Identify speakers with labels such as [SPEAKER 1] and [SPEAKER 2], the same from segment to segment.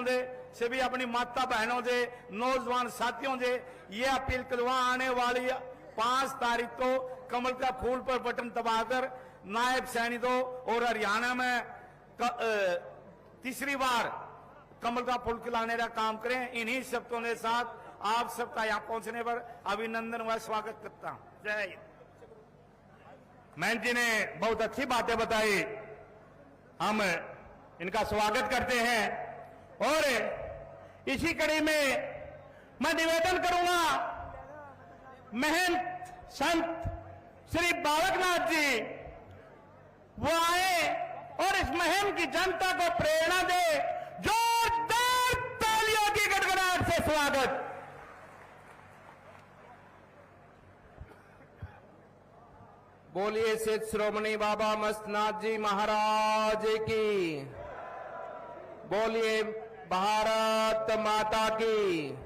[SPEAKER 1] से सभी अपनी माता बहनों से, नौजवान साथियों से ये अपील करवा, आने वाली 5 तारीख को कमल का फूल पर बटन दबाकर नायब सैनी दो और हरियाणा में तीसरी बार कमल का फूल खिलाने का काम करें। इन्हीं शब्दों के साथ आप सबका यहाँ पहुंचने पर अभिनंदन व स्वागत करता हूं। जय हिंद।
[SPEAKER 2] मैन जी ने बहुत अच्छी बातें बताई, हम इनका स्वागत करते हैं। और इसी कड़ी में मैं निवेदन करूंगा, महंत संत श्री बालकनाथ जी वो आए और इस मुहिम की जनता को प्रेरणा दे। जोरदार तालियों की गड़गड़ाहट से स्वागत। बोलिए सिद्ध श्रोमणी बाबा मस्तनाथ जी महाराज की, बोलिए भारत माता की।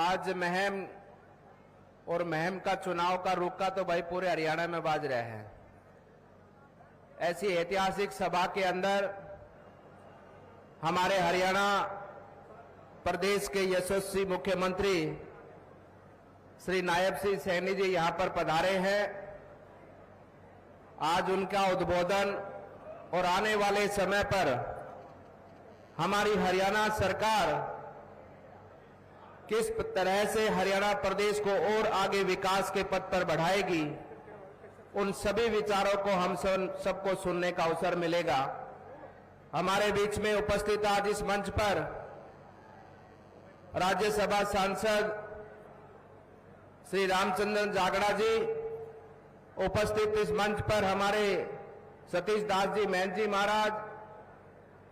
[SPEAKER 2] आज महम और महम का चुनाव का रुक्का तो भाई पूरे हरियाणा में बाज रहे हैं। ऐसी ऐतिहासिक सभा के अंदर हमारे हरियाणा प्रदेश के यशस्वी मुख्यमंत्री श्री नायब सिंह सैनी जी यहां पर पधारे हैं। आज उनका उद्बोधन और आने वाले समय पर हमारी हरियाणा सरकार किस तरह से हरियाणा प्रदेश को और आगे विकास के पथ पर बढ़ाएगी, उन सभी विचारों को हम सबको सुनने का अवसर मिलेगा। हमारे बीच में उपस्थित आज इस मंच पर राज्यसभा सांसद श्री रामचंद्र जागड़ा जी, उपस्थित इस मंच पर हमारे सतीश दास जी मैन जी महाराज,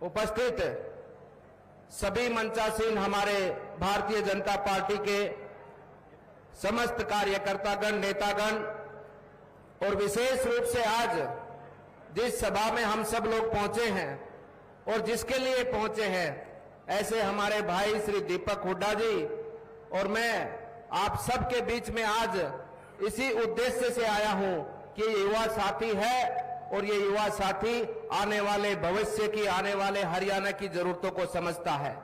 [SPEAKER 2] उपस्थित सभी मंचासीन हमारे भारतीय जनता पार्टी के समस्त कार्यकर्तागण, नेतागण, और विशेष रूप से आज जिस सभा में हम सब लोग पहुंचे हैं और जिसके लिए पहुंचे हैं, ऐसे हमारे भाई श्री दीपक हुड्डा जी और मैं आप सबके बीच में आज इसी उद्देश्य से आया हूं कि ये युवा साथी है और ये युवा साथी आने वाले भविष्य की, आने वाले हरियाणा की जरूरतों को समझता है।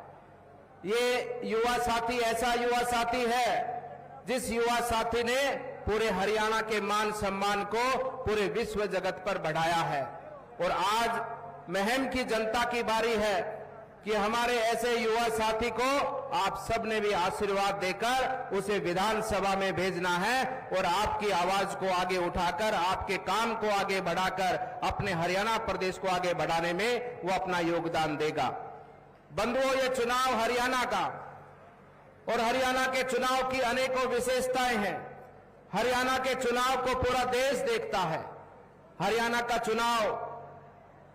[SPEAKER 2] ये युवा साथी ऐसा युवा साथी है जिस युवा साथी ने पूरे हरियाणा के मान सम्मान को पूरे विश्व जगत पर बढ़ाया है। और आज महम की जनता की बारी है कि हमारे ऐसे युवा साथी को आप सब ने भी आशीर्वाद देकर उसे विधानसभा में भेजना है और आपकी आवाज को आगे उठाकर, आपके काम को आगे बढ़ाकर अपने हरियाणा प्रदेश को आगे बढ़ाने में वो अपना योगदान देगा। बंधुओं, ये चुनाव हरियाणा का और हरियाणा के चुनाव की अनेकों विशेषताएं हैं। हरियाणा के चुनाव को पूरा देश देखता है। हरियाणा का चुनाव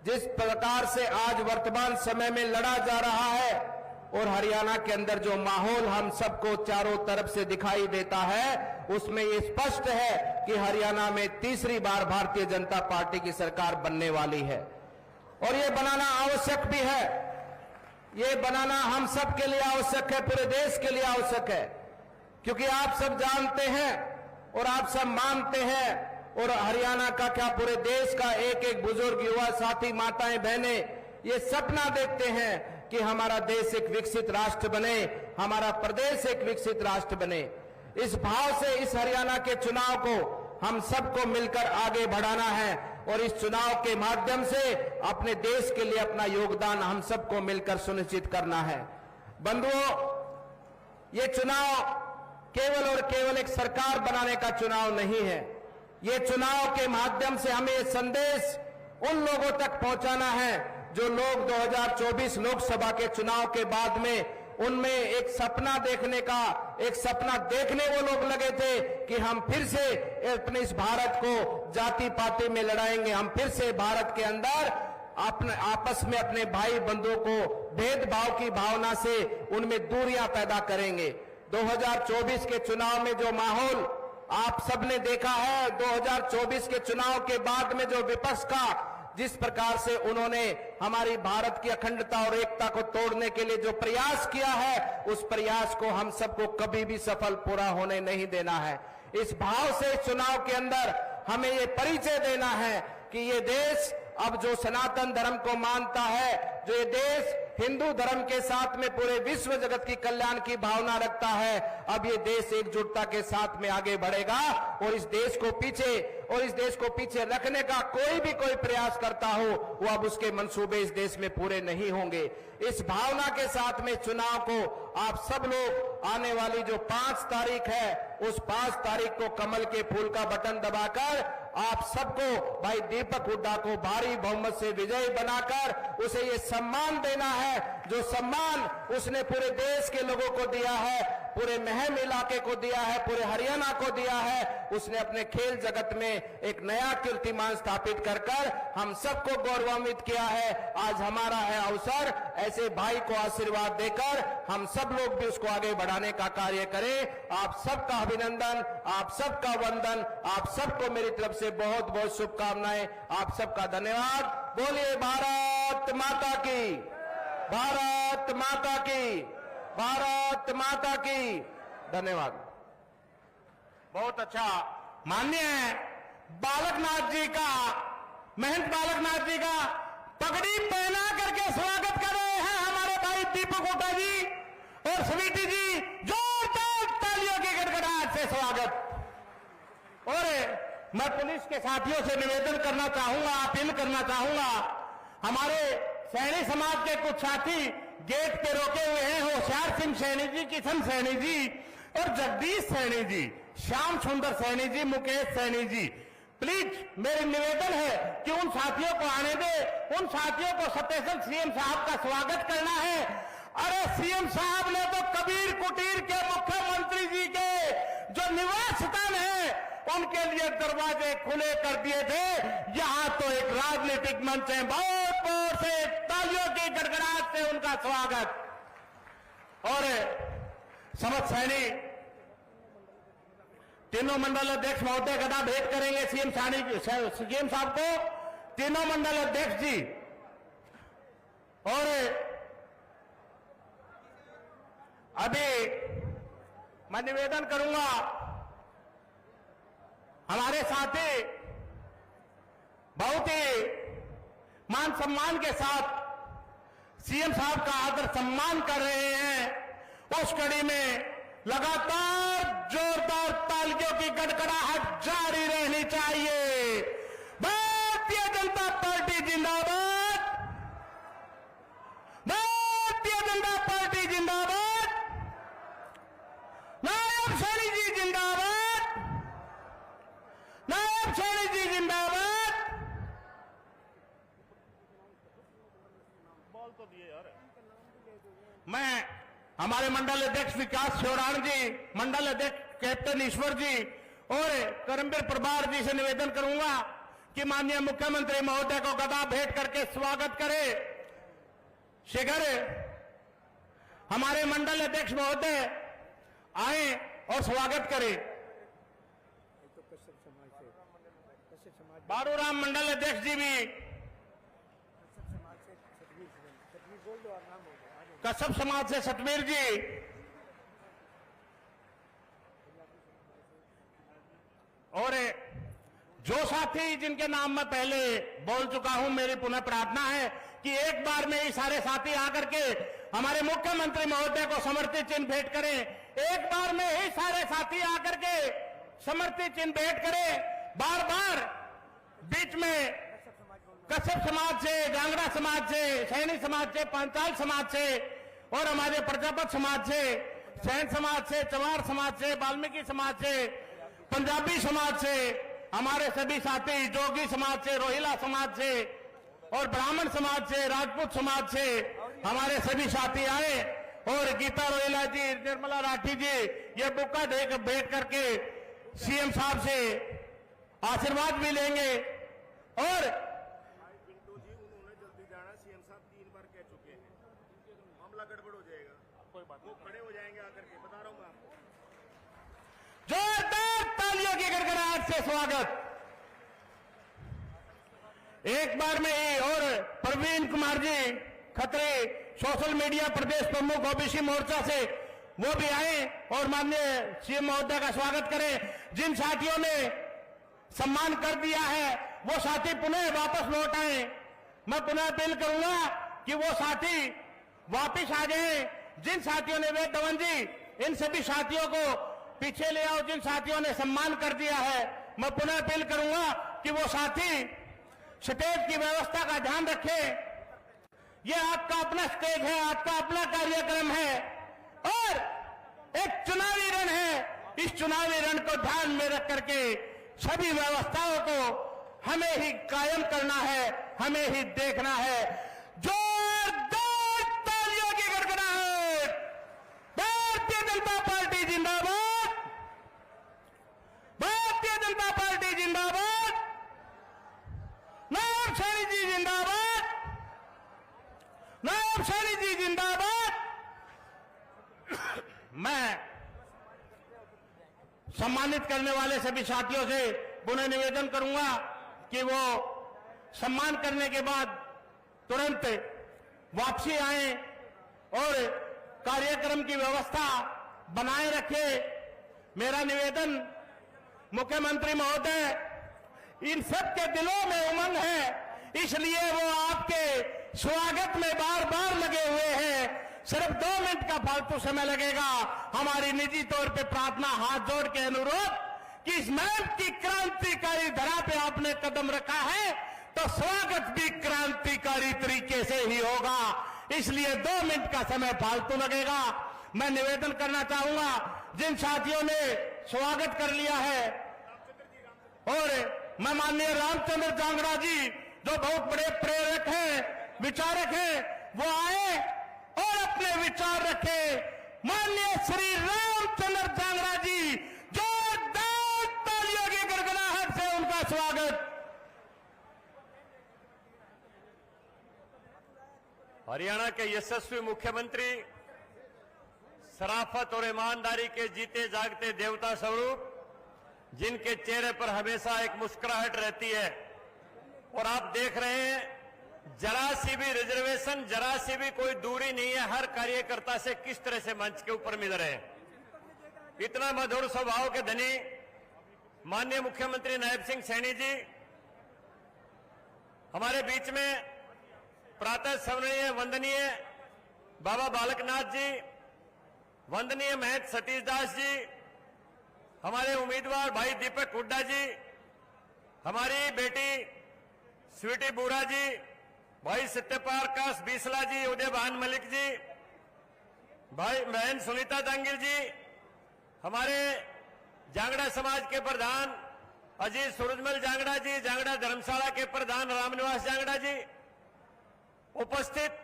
[SPEAKER 2] जिस प्रकार से आज वर्तमान समय में लड़ा जा रहा है और हरियाणा के अंदर जो माहौल हम सबको चारों तरफ से दिखाई देता है, उसमें ये स्पष्ट है कि हरियाणा में तीसरी बार भारतीय जनता पार्टी की सरकार बनने वाली है। और ये बनाना आवश्यक भी है, ये बनाना हम सब के लिए आवश्यक है, पूरे देश के लिए आवश्यक है। क्योंकि आप सब जानते हैं और आप सब मानते हैं, और हरियाणा का क्या पूरे देश का एक एक बुजुर्ग, युवा साथी, माताएं, बहनें ये सपना देखते हैं कि हमारा देश एक विकसित राष्ट्र बने, हमारा प्रदेश एक विकसित राष्ट्र बने। इस भाव से इस हरियाणा के चुनाव को हम सबको मिलकर आगे बढ़ाना है और इस चुनाव के माध्यम से अपने देश के लिए अपना योगदान हम सबको मिलकर सुनिश्चित करना है। बंधुओं, ये चुनाव केवल और केवल एक सरकार बनाने का चुनाव नहीं है। ये चुनाव के माध्यम से हमें ये संदेश उन लोगों तक पहुंचाना है जो लोग 2024 लोकसभा के चुनाव के बाद में उनमें एक सपना देखने वो लोग लगे थे कि हम फिर से अपने इस भारत को जाति पाति में लड़ाएंगे, हम फिर से भारत के अंदर अपने आपस में अपने भाई बंधुओं को भेदभाव की भावना से उनमें दूरियां पैदा करेंगे। 2024 के चुनाव में जो माहौल आप सबने देखा है, 2024 के चुनाव के बाद में जो विपक्ष का जिस प्रकार से उन्होंने हमारी भारत की अखंडता और एकता को तोड़ने के लिए जो प्रयास किया है, उस प्रयास को हम सबको कभी भी सफल पूरा होने नहीं देना है। इस भाव से इस चुनाव के अंदर हमें ये परिचय देना है कि ये देश अब जो सनातन धर्म को मानता है जो ये देश हिंदू धर्म के साथ में पूरे विश्व जगत की कल्याण की भावना रखता है, अब ये देश एकजुटता के साथ में आगे बढ़ेगा और इस देश को पीछे रखने का कोई प्रयास करता हो, वो अब उसके मंसूबे इस देश में पूरे नहीं होंगे। इस भावना के साथ में चुनाव को आप सब लोग आने वाली जो 5 तारीख है, उस 5 तारीख को कमल के फूल का बटन दबाकर आप सबको भाई दीपक हुड्डा को भारी बहुमत से विजयी बनाकर उसे ये सम्मान देना है, जो सम्मान उसने पूरे देश के लोगों को दिया है, पूरे महम इलाके को दिया है, पूरे हरियाणा को दिया है। उसने अपने खेल जगत में एक नया कीर्तिमान स्थापित कर हम सबको गौरवान्वित किया है। आज हमारा है अवसर ऐसे भाई को आशीर्वाद देकर हम सब लोग भी उसको आगे बढ़ाने का कार्य करें। आप सबका अभिनंदन, आप सबका वंदन, आप सबको मेरी तरफ से बहुत बहुत शुभकामनाएं, आप सबका धन्यवाद। बोलिए भारत माता की, भारत माता की, भारत माता की। धन्यवाद।
[SPEAKER 1] बहुत अच्छा। माननीय बालकनाथ जी का, महंत बालकनाथ जी का पगड़ी पहना करके स्वागत कर रहे हैं हमारे भाई दीपक हुड्डा जी और स्वीटी जी। जोरदार तालियों की गड़गड़ाहट से स्वागत। और मैं पुलिस के साथियों से निवेदन करना चाहूंगा, अपील करना चाहूंगा, हमारे सैनी समाज के कुछ साथी गेट पे रोके हुए हैं, होशियार सिंह सैनी जी, किशन सैनी जी और जगदीश सैनी जी, श्याम सुंदर सैनी जी, मुकेश सैनी जी। प्लीज मेरी निवेदन है कि उन साथियों को आने दे, उन साथियों को स्पेशल सीएम साहब का स्वागत करना है। अरे सीएम साहब ने तो कबीर कुटीर के मुख्यमंत्री जी के जो निवास स्थान है उनके लिए दरवाजे खुले कर दिए थे। यहां तो एक राजनीतिक मंच है, बहुत जोर से तालियों की गड़गड़ाहट से उनका स्वागत। और समझ सैनी तीनों मंडल अध्यक्ष महोदय गदा भेंट करेंगे सीएम साहब को, तीनों मंडल अध्यक्ष जी। और अभी मैं निवेदन करूंगा हमारे साथी बहुत ही मान सम्मान के साथ सीएम साहब का आदर सम्मान कर रहे हैं, उस कड़ी में लगातार जोरदार तालियों की गड़गड़ाहट जारी रहनी चाहिए। भारतीय जनता पार्टी जिंदाबाद, भारतीय जनता पार्टी जिंदाबाद, नायब सैनी जी जिंदाबाद, नायब सैनी जी जिंदाबाद। बोल तो दिए यार। मैं हमारे मंडल अध्यक्ष विकास श्योराण जी, मंडल अध्यक्ष कैप्टन ईश्वर जी और करमबीर प्रभार जी से निवेदन करूंगा कि माननीय मुख्यमंत्री महोदय को गदा भेंट करके स्वागत करें। शीघ्र हमारे मंडल अध्यक्ष महोदय आए और स्वागत करें। बारूराम मंडल अध्यक्ष जी भी, कश्यप समाज से सतवीर जी, और जो साथी जिनके नाम मैं पहले बोल चुका हूं, मेरी पुनः प्रार्थना है कि एक बार में ही सारे साथी आकर के हमारे मुख्यमंत्री महोदय को समर्थित चिन्ह भेंट करें। एक बार में ही सारे साथी आकर के समर्थित चिन्ह भेंट करें। बार बार बीच में कश्यप समाज से, जांगड़ा समाज से, सैनी समाज से, पांचाल समाज से और हमारे प्रजापत समाज से, सैन समाज से, चमार समाज से, वाल्मीकि समाज से, पंजाबी समाज से, हमारे सभी साथी जोगी समाज से, रोहिला समाज से और ब्राह्मण समाज से, राजपूत समाज से हमारे सभी साथी आए और गीता रोहिला जी, निर्मला राठी जी ये बुक्का देकर भेंट करके सीएम साहब से आशीर्वाद भी लेंगे। और
[SPEAKER 3] उन्होंने जल्दी जाना, सीएम साहब 3 बार कह चुके हैं, मामला गड़बड़ हो जाएगा, कोई बात नहीं, खड़े हो जाएंगे आकर के, बता रहा हूं मैं आपको।
[SPEAKER 1] जोरदार तालियों की गड़गड़ाहट से स्वागत। एक बार में ही। और प्रवीण कुमार जी खत्री, सोशल मीडिया प्रदेश प्रमुख ओबीसी मोर्चा से, वो भी आए और माननीय सीएम महोदय का स्वागत करें। जिन साथियों ने सम्मान कर दिया है वो साथी पुनः वापस लौट आए। मैं पुनः अपील करूंगा
[SPEAKER 2] कि वो साथी वापिस आ जाए। जिन साथियों ने वेद धवन जी, इन सभी साथियों को पीछे ले आओ। जिन साथियों ने सम्मान कर दिया है, मैं पुनः अपील करूंगा कि वो साथी स्टेज की व्यवस्था का ध्यान रखें। ये आपका अपना स्टेज है, आपका अपना कार्यक्रम है और एक चुनावी रण है। इस चुनावी रण को ध्यान में रख करके सभी व्यवस्थाओं को हमें ही कायम करना है, हमें ही देखना है। जोरदार तालियों की गड़गड़ाहट। भारतीय जनता पार्टी जिंदाबाद, भारतीय जनता पार्टी जिंदाबाद, नायब सैनी जी जिंदाबाद, नायब सैनी जी जिंदाबाद। मैं सम्मानित करने वाले सभी साथियों से पुनः निवेदन करूंगा कि वो सम्मान करने के बाद तुरंत वापसी आए और कार्यक्रम की व्यवस्था बनाए रखे। मेरा निवेदन मुख्यमंत्री महोदय, इन सब के दिलों में उमंग है, इसलिए वो आपके स्वागत में बार बार लगे हुए हैं। सिर्फ 2 मिनट का फालतू समय लगेगा। हमारी निजी तौर पे प्रार्थना, हाथ जोड़ के अनुरोध कि इस मैम की क्रांतिकारी धरा पे आपने कदम रखा है तो स्वागत भी क्रांतिकारी तरीके से ही होगा, इसलिए 2 मिनट का समय फालतू लगेगा। मैं निवेदन करना चाहूंगा जिन साथियों ने स्वागत कर लिया है, और मैं माननीय रामचंद्र जांगड़ा जी जो बहुत बड़े प्रेरक हैं, विचारक हैं, वो आए और अपने विचार रखे। माननीय श्री रामचंद्र जांगड़ा जी, जोरदार तालियों की गड़गड़ाहट से उनका स्वागत।
[SPEAKER 4] हरियाणा के यशस्वी मुख्यमंत्री, शराफत और ईमानदारी के जीते जागते देवता स्वरूप, जिनके चेहरे पर हमेशा एक मुस्कुराहट रहती है, और आप देख रहे हैं जरा सी भी रिजर्वेशन, जरा सी भी कोई दूरी नहीं है हर कार्यकर्ता से, किस तरह से मंच के ऊपर मिल रहे हैं। इतना मधुर स्वभाव के धनी माननीय मुख्यमंत्री नायब सिंह सैनी जी हमारे बीच में प्रातः स्मरणीय वंदनीय बाबा बालकनाथ जी, वंदनीय महंत सतीश दास जी, हमारे उम्मीदवार भाई दीपक हुड्डा जी, हमारी बेटी स्वीटी बोरा जी, भाई सत्यपाल काश बीसला जी, उदय भान मलिक जी, भाई बहन सुनीता दांगिल जी, हमारे जांगड़ा समाज के प्रधान अजीत सूरजमल जांगड़ा जी, जांगड़ा धर्मशाला के प्रधान रामनिवास जांगड़ा जी, उपस्थित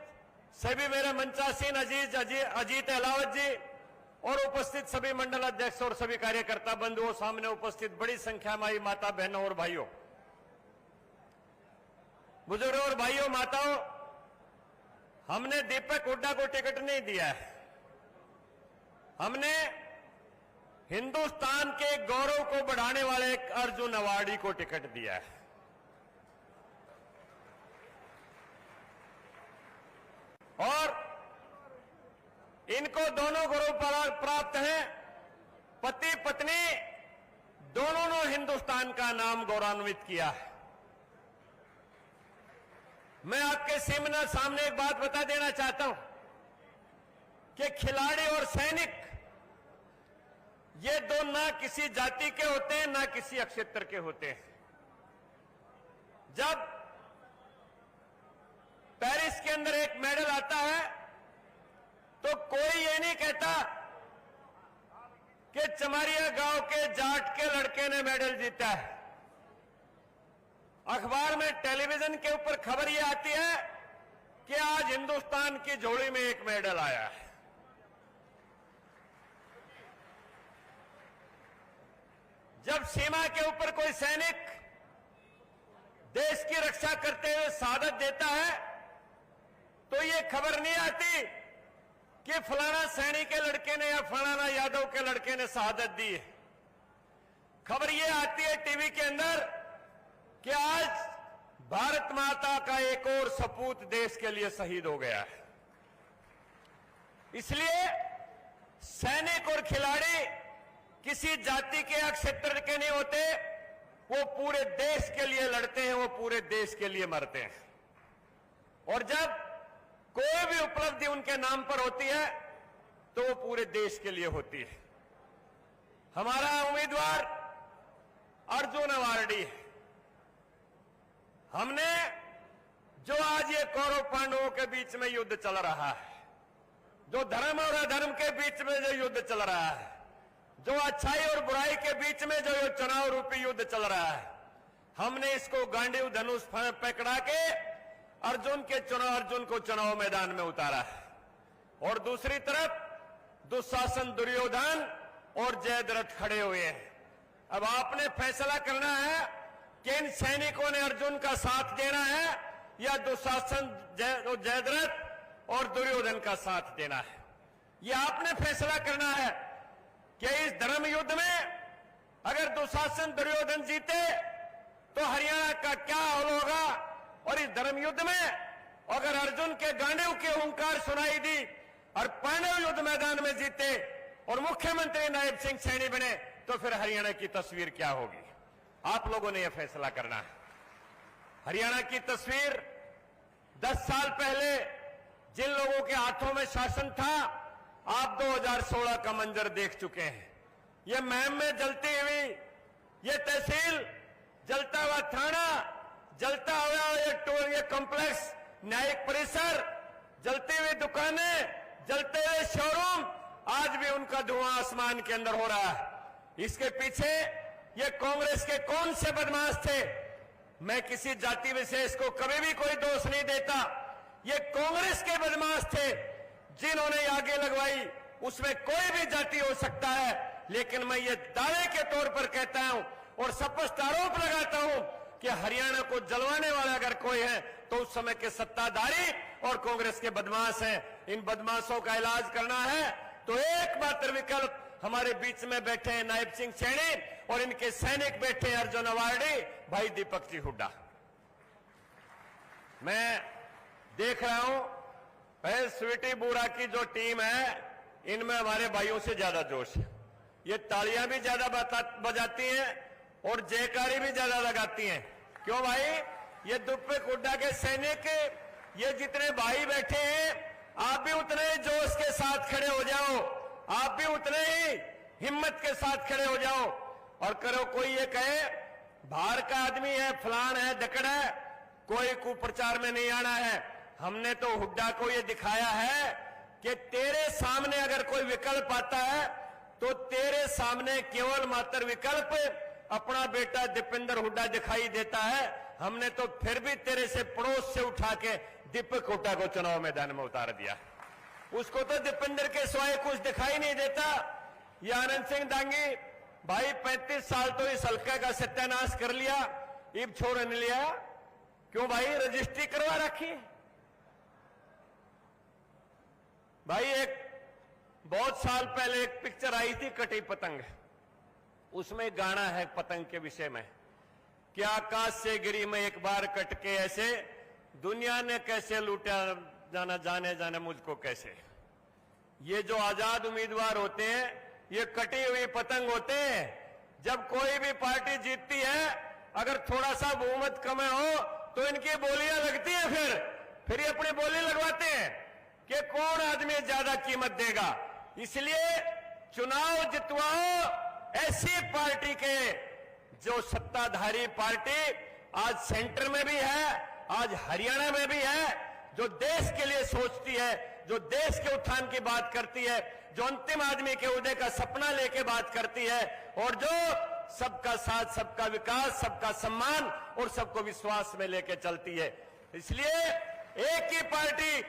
[SPEAKER 4] सभी मेरे मंचासीन अजीत अहलावत जी, और उपस्थित सभी मंडल अध्यक्ष और सभी कार्यकर्ता बंधुओं, सामने उपस्थित बड़ी संख्या में माता बहनों और भाइयों, बुजुर्गों और भाइयों माताओं, हमने दीपक हुड्डा को टिकट नहीं दिया है। हमने हिंदुस्तान के गौरव को बढ़ाने वाले एक अर्जुन अवार्डी को टिकट दिया है। और इनको दोनों गौरव प्राप्त हैं। पति पत्नी दोनों ने हिंदुस्तान का नाम गौरवान्वित किया है। मैं आपके सामने एक बात बता देना चाहता हूं कि खिलाड़ी और सैनिक ये दो ना किसी जाति के होते हैं ना किसी क्षेत्र के होते हैं। जब पेरिस के अंदर एक मेडल आता है तो कोई ये नहीं कहता कि चमारिया गांव के जाट के लड़के ने मेडल जीता है। अखबार में, टेलीविजन के ऊपर खबर यह आती है कि आज हिंदुस्तान की झोली में एक मेडल आया है। जब सीमा के ऊपर कोई सैनिक देश की रक्षा करते हुए शहादत देता है तो ये खबर नहीं आती कि फलाना सैनी के लड़के ने या फलाना यादव के लड़के ने शहादत दी है। खबर ये आती है टीवी के अंदर कि आज भारत माता का एक और सपूत देश के लिए शहीद हो गया है। इसलिए सैनिक और खिलाड़ी किसी जाति के या क्षेत्र के नहीं होते, वो पूरे देश के लिए लड़ते हैं, वो पूरे देश के लिए मरते हैं। और जब कोई भी उपलब्धि उनके नाम पर होती है तो वो पूरे देश के लिए होती है। हमारा उम्मीदवार अर्जुन अवार्डी है। हमने जो आज ये कौरव पांडवों के बीच में युद्ध चल रहा है, जो धर्म और अधर्म के बीच में जो युद्ध चल रहा है, जो अच्छाई और बुराई के बीच में जो ये चुनाव रूपी युद्ध चल रहा है, हमने इसको गांडीव धनुष पकड़ा के अर्जुन को चुनाव मैदान में उतारा है। और दूसरी तरफ दुशासन, दुर्योधन और जयद्रथ खड़े हुए हैं। अब आपने फैसला करना है कि इन सैनिकों ने अर्जुन का साथ देना है या दुशासन, जयद्रथ और दुर्योधन का साथ देना है। यह आपने फैसला करना है कि इस धर्म युद्ध में अगर दुशासन, दुर्योधन जीते तो हरियाणा का क्या हाल होगा, और इस धर्म युद्ध में अगर अर्जुन के गांडीव की हुंकार सुनाई दी और पांडव युद्ध मैदान में जीते और मुख्यमंत्री नायब सिंह सैनी बने तो फिर हरियाणा की तस्वीर क्या होगी? आप लोगों ने यह फैसला करना है। हरियाणा की तस्वीर 10 साल पहले जिन लोगों के हाथों में शासन था, आप 2016 का मंजर देख चुके हैं। ये महम में जलती हुई ये तहसील, जलता हुआ थाना, जलता हुआ ये कॉम्प्लेक्स, न्यायिक परिसर, जलती हुई दुकानें, जलते हुए शोरूम, आज भी उनका धुआं आसमान के अंदर हो रहा है। इसके पीछे ये कांग्रेस के कौन से बदमाश थे? मैं किसी जाति विशेष को कभी भी कोई दोष नहीं देता। ये कांग्रेस के बदमाश थे जिन्होंने आगे लगवाई। उसमें कोई भी जाति हो सकता है, लेकिन मैं ये दावे के तौर पर कहता हूं और स्पष्ट आरोप लगाता हूं कि हरियाणा को जलवाने वाला अगर कोई है तो उस समय के सत्ताधारी और कांग्रेस के बदमाश हैं। इन बदमाशों का इलाज करना है तो एकमात्र विकल्प हमारे बीच में बैठे हैं नायब सिंह सैनी और इनके सैनिक बैठे हैं अर्जुन अवार्डी भाई दीपक जी हुड्डा। मैं देख रहा हूं स्वीटी बुरा की जो टीम है, इनमें हमारे भाइयों से ज्यादा जोश है। ये तालियां भी ज्यादा बजाती हैं और जयकारी भी ज्यादा लगाती हैं। क्यों भाई? ये दीपक हुड्डा के सैनिक, ये जितने भाई बैठे हैं, आप भी उतने ही जोश के साथ खड़े हो जाओ, आप भी उतने ही हिम्मत के साथ खड़े हो जाओ और करो। कोई ये कहे बाहर का आदमी है, फलान है, दकड़ है, कोई कुप्रचार में नहीं आना है। हमने तो हुड्डा को ये दिखाया है कि तेरे सामने अगर कोई विकल्प आता है तो तेरे सामने केवल मात्र विकल्प अपना बेटा दीपेंद्र हुड्डा दिखाई देता है। हमने तो फिर भी तेरे से पड़ोस से उठा के दीपक हुड्डा को चुनाव मैदान में उतार दिया। उसको तो दीपेंद्र के सिवाय कुछ दिखाई नहीं देता। ये आनंद सिंह दांगी भाई 35 साल तो इस हल्के का सत्यानाश कर लिया, इब छोड़ नहीं लिया। क्यों भाई? रजिस्ट्री करवा रखी भाई। एक बहुत साल पहले एक पिक्चर आई थी कटी पतंग, उसमें गाना है पतंग के विषय में कि आकाश से गिरी मैं एक बार कट के ऐसे, दुनिया ने कैसे लूटा जाना जाने जाने मुझको कैसे। ये जो आजाद उम्मीदवार होते हैं ये कटी हुई पतंग होते हैं। जब कोई भी पार्टी जीतती है, अगर थोड़ा सा बहुमत कम हो तो इनकी बोलियां लगती हैं, फिर ये अपनी बोली लगवाते हैं कि कौन आदमी ज्यादा कीमत देगा। इसलिए चुनाव जितवाओ ऐसी पार्टी के जो सत्ताधारी पार्टी आज सेंटर में भी है, आज हरियाणा में भी है, जो देश के लिए सोचती है, जो देश के उत्थान की बात करती है, जो अंतिम आदमी के उदय का सपना लेके बात करती है और जो सबका साथ, सबका विकास, सबका सम्मान और सबको विश्वास में लेके चलती है। इसलिए एक ही पार्टी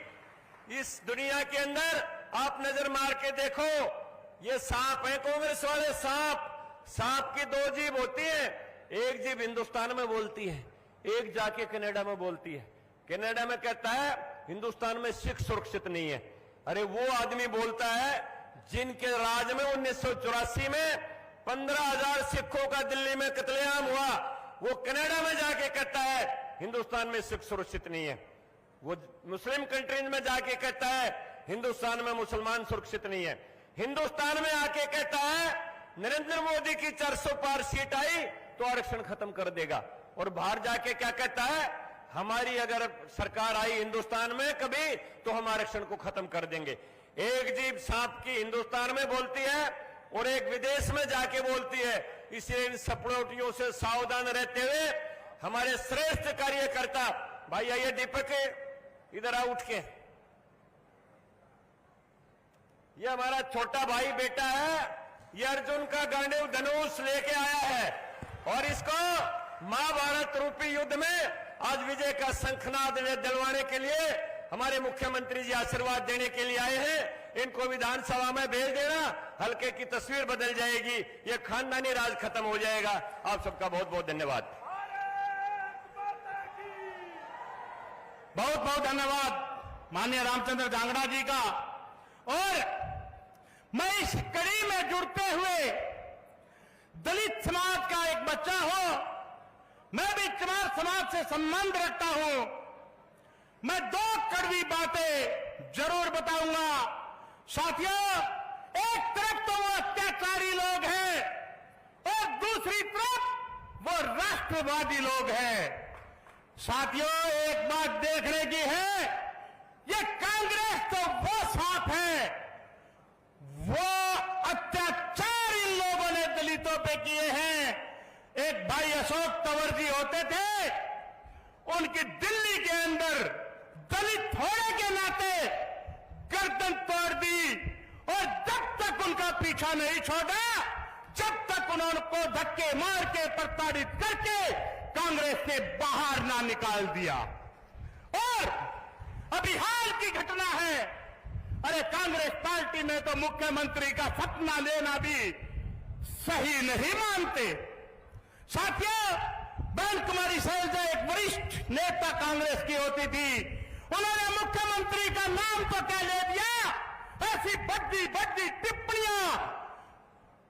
[SPEAKER 4] इस दुनिया के अंदर, आप नजर मार के देखो, ये सांप है कांग्रेस वाले। सांप की दो जीभ होती है, एक जीभ हिंदुस्तान में बोलती है, एक जाके कनाडा में बोलती है। कनाडा में कहता है हिंदुस्तान में सिख सुरक्षित नहीं है। अरे वो आदमी बोलता है जिनके राज में 1984 में 15,000 सिखों का दिल्ली में कत्लेआम हुआ, वो कनाडा में जाके कहता है हिंदुस्तान में सिख सुरक्षित नहीं है। वो मुस्लिम कंट्रीज में जाके कहता है हिंदुस्तान में मुसलमान सुरक्षित नहीं है। हिंदुस्तान में आके कहता है नरेंद्र मोदी की 400 पार सीट आई तो आरक्षण खत्म कर देगा। और बाहर जाके क्या कहता है? हमारी अगर सरकार आई हिंदुस्तान में कभी तो हम आरक्षण को खत्म कर देंगे। एक जीभ सांप की हिंदुस्तान में बोलती है और एक विदेश में जाके बोलती है। इसलिए इन सपनौटियों से सावधान रहते हुए हमारे श्रेष्ठ कार्यकर्ता भाई आइए दीपक इधर आ उठ के। ये हमारा छोटा भाई बेटा है, ये अर्जुन का गांडीव धनुष लेके आया है और इसको महाभारत रूपी युद्ध में आज विजय का शंखनाद दिलवाने के लिए हमारे मुख्यमंत्री जी आशीर्वाद देने के लिए आए हैं। इनको विधानसभा में भेज देना, हल्के की तस्वीर बदल जाएगी, ये खानदानी राज खत्म हो जाएगा। आप सबका बहुत बहुत धन्यवाद।
[SPEAKER 1] बहुत बहुत धन्यवाद माननीय रामचंद्र जांगड़ा जी का। और मैं इस कड़ी में जुड़ते हुए दलित समाज का एक बच्चा हूं, मैं भी चमार समाज से संबंध रखता हूं। मैं दो कड़वी बातें जरूर बताऊंगा। साथियों, एक तरफ तो वो अत्याचारी लोग हैं और दूसरी तरफ वो राष्ट्रवादी लोग हैं। साथियों, एक बात देखने की है, ये कांग्रेस तो वो सांप है, वो अत्याचार इन लोगों ने दलितों पे किए हैं। एक भाई अशोक तंवर जी होते थे, उनकी दिल्ली के अंदर दलित होने के नाते गर्दन तोड़ दी और जब तक उनका पीछा नहीं छोड़ा, जब तक उनको धक्के मार के प्रताड़ित करके कांग्रेस से बाहर ना निकाल दिया। और अभी हाल की घटना है, अरे कांग्रेस पार्टी में तो मुख्यमंत्री का सपना लेना भी सही नहीं मानते। साथियों, बहन कुमारी शैलजा एक वरिष्ठ नेता कांग्रेस की होती थी, उन्होंने मुख्यमंत्री का नाम तो क्या ले दिया, ऐसी बड़ी बड़ी टिप्पणियां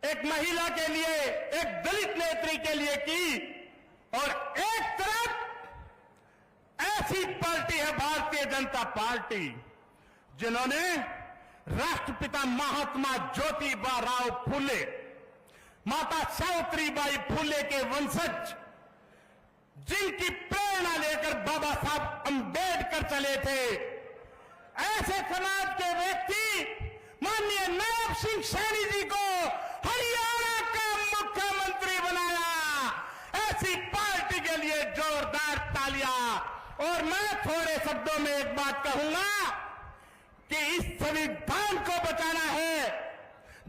[SPEAKER 1] एक महिला के लिए, एक दलित नेत्री के लिए की। और एक तरफ ऐसी पार्टी है भारतीय जनता पार्टी, जिन्होंने राष्ट्रपिता महात्मा ज्योतिबा राव फूले, माता सावित्रीबाई फूले के वंशज, जिनकी प्रेरणा लेकर बाबा साहब अंबेडकर चले थे, ऐसे समाज के व्यक्ति माननीय नायब सिंह सैनी जी को हरियाणा का मुख्यमंत्री बनाया। ऐसी पार्टी के लिए जोरदार तालियां। और मैं थोड़े शब्दों में एक बात कहूंगा कि इस संविधान को बचाना है,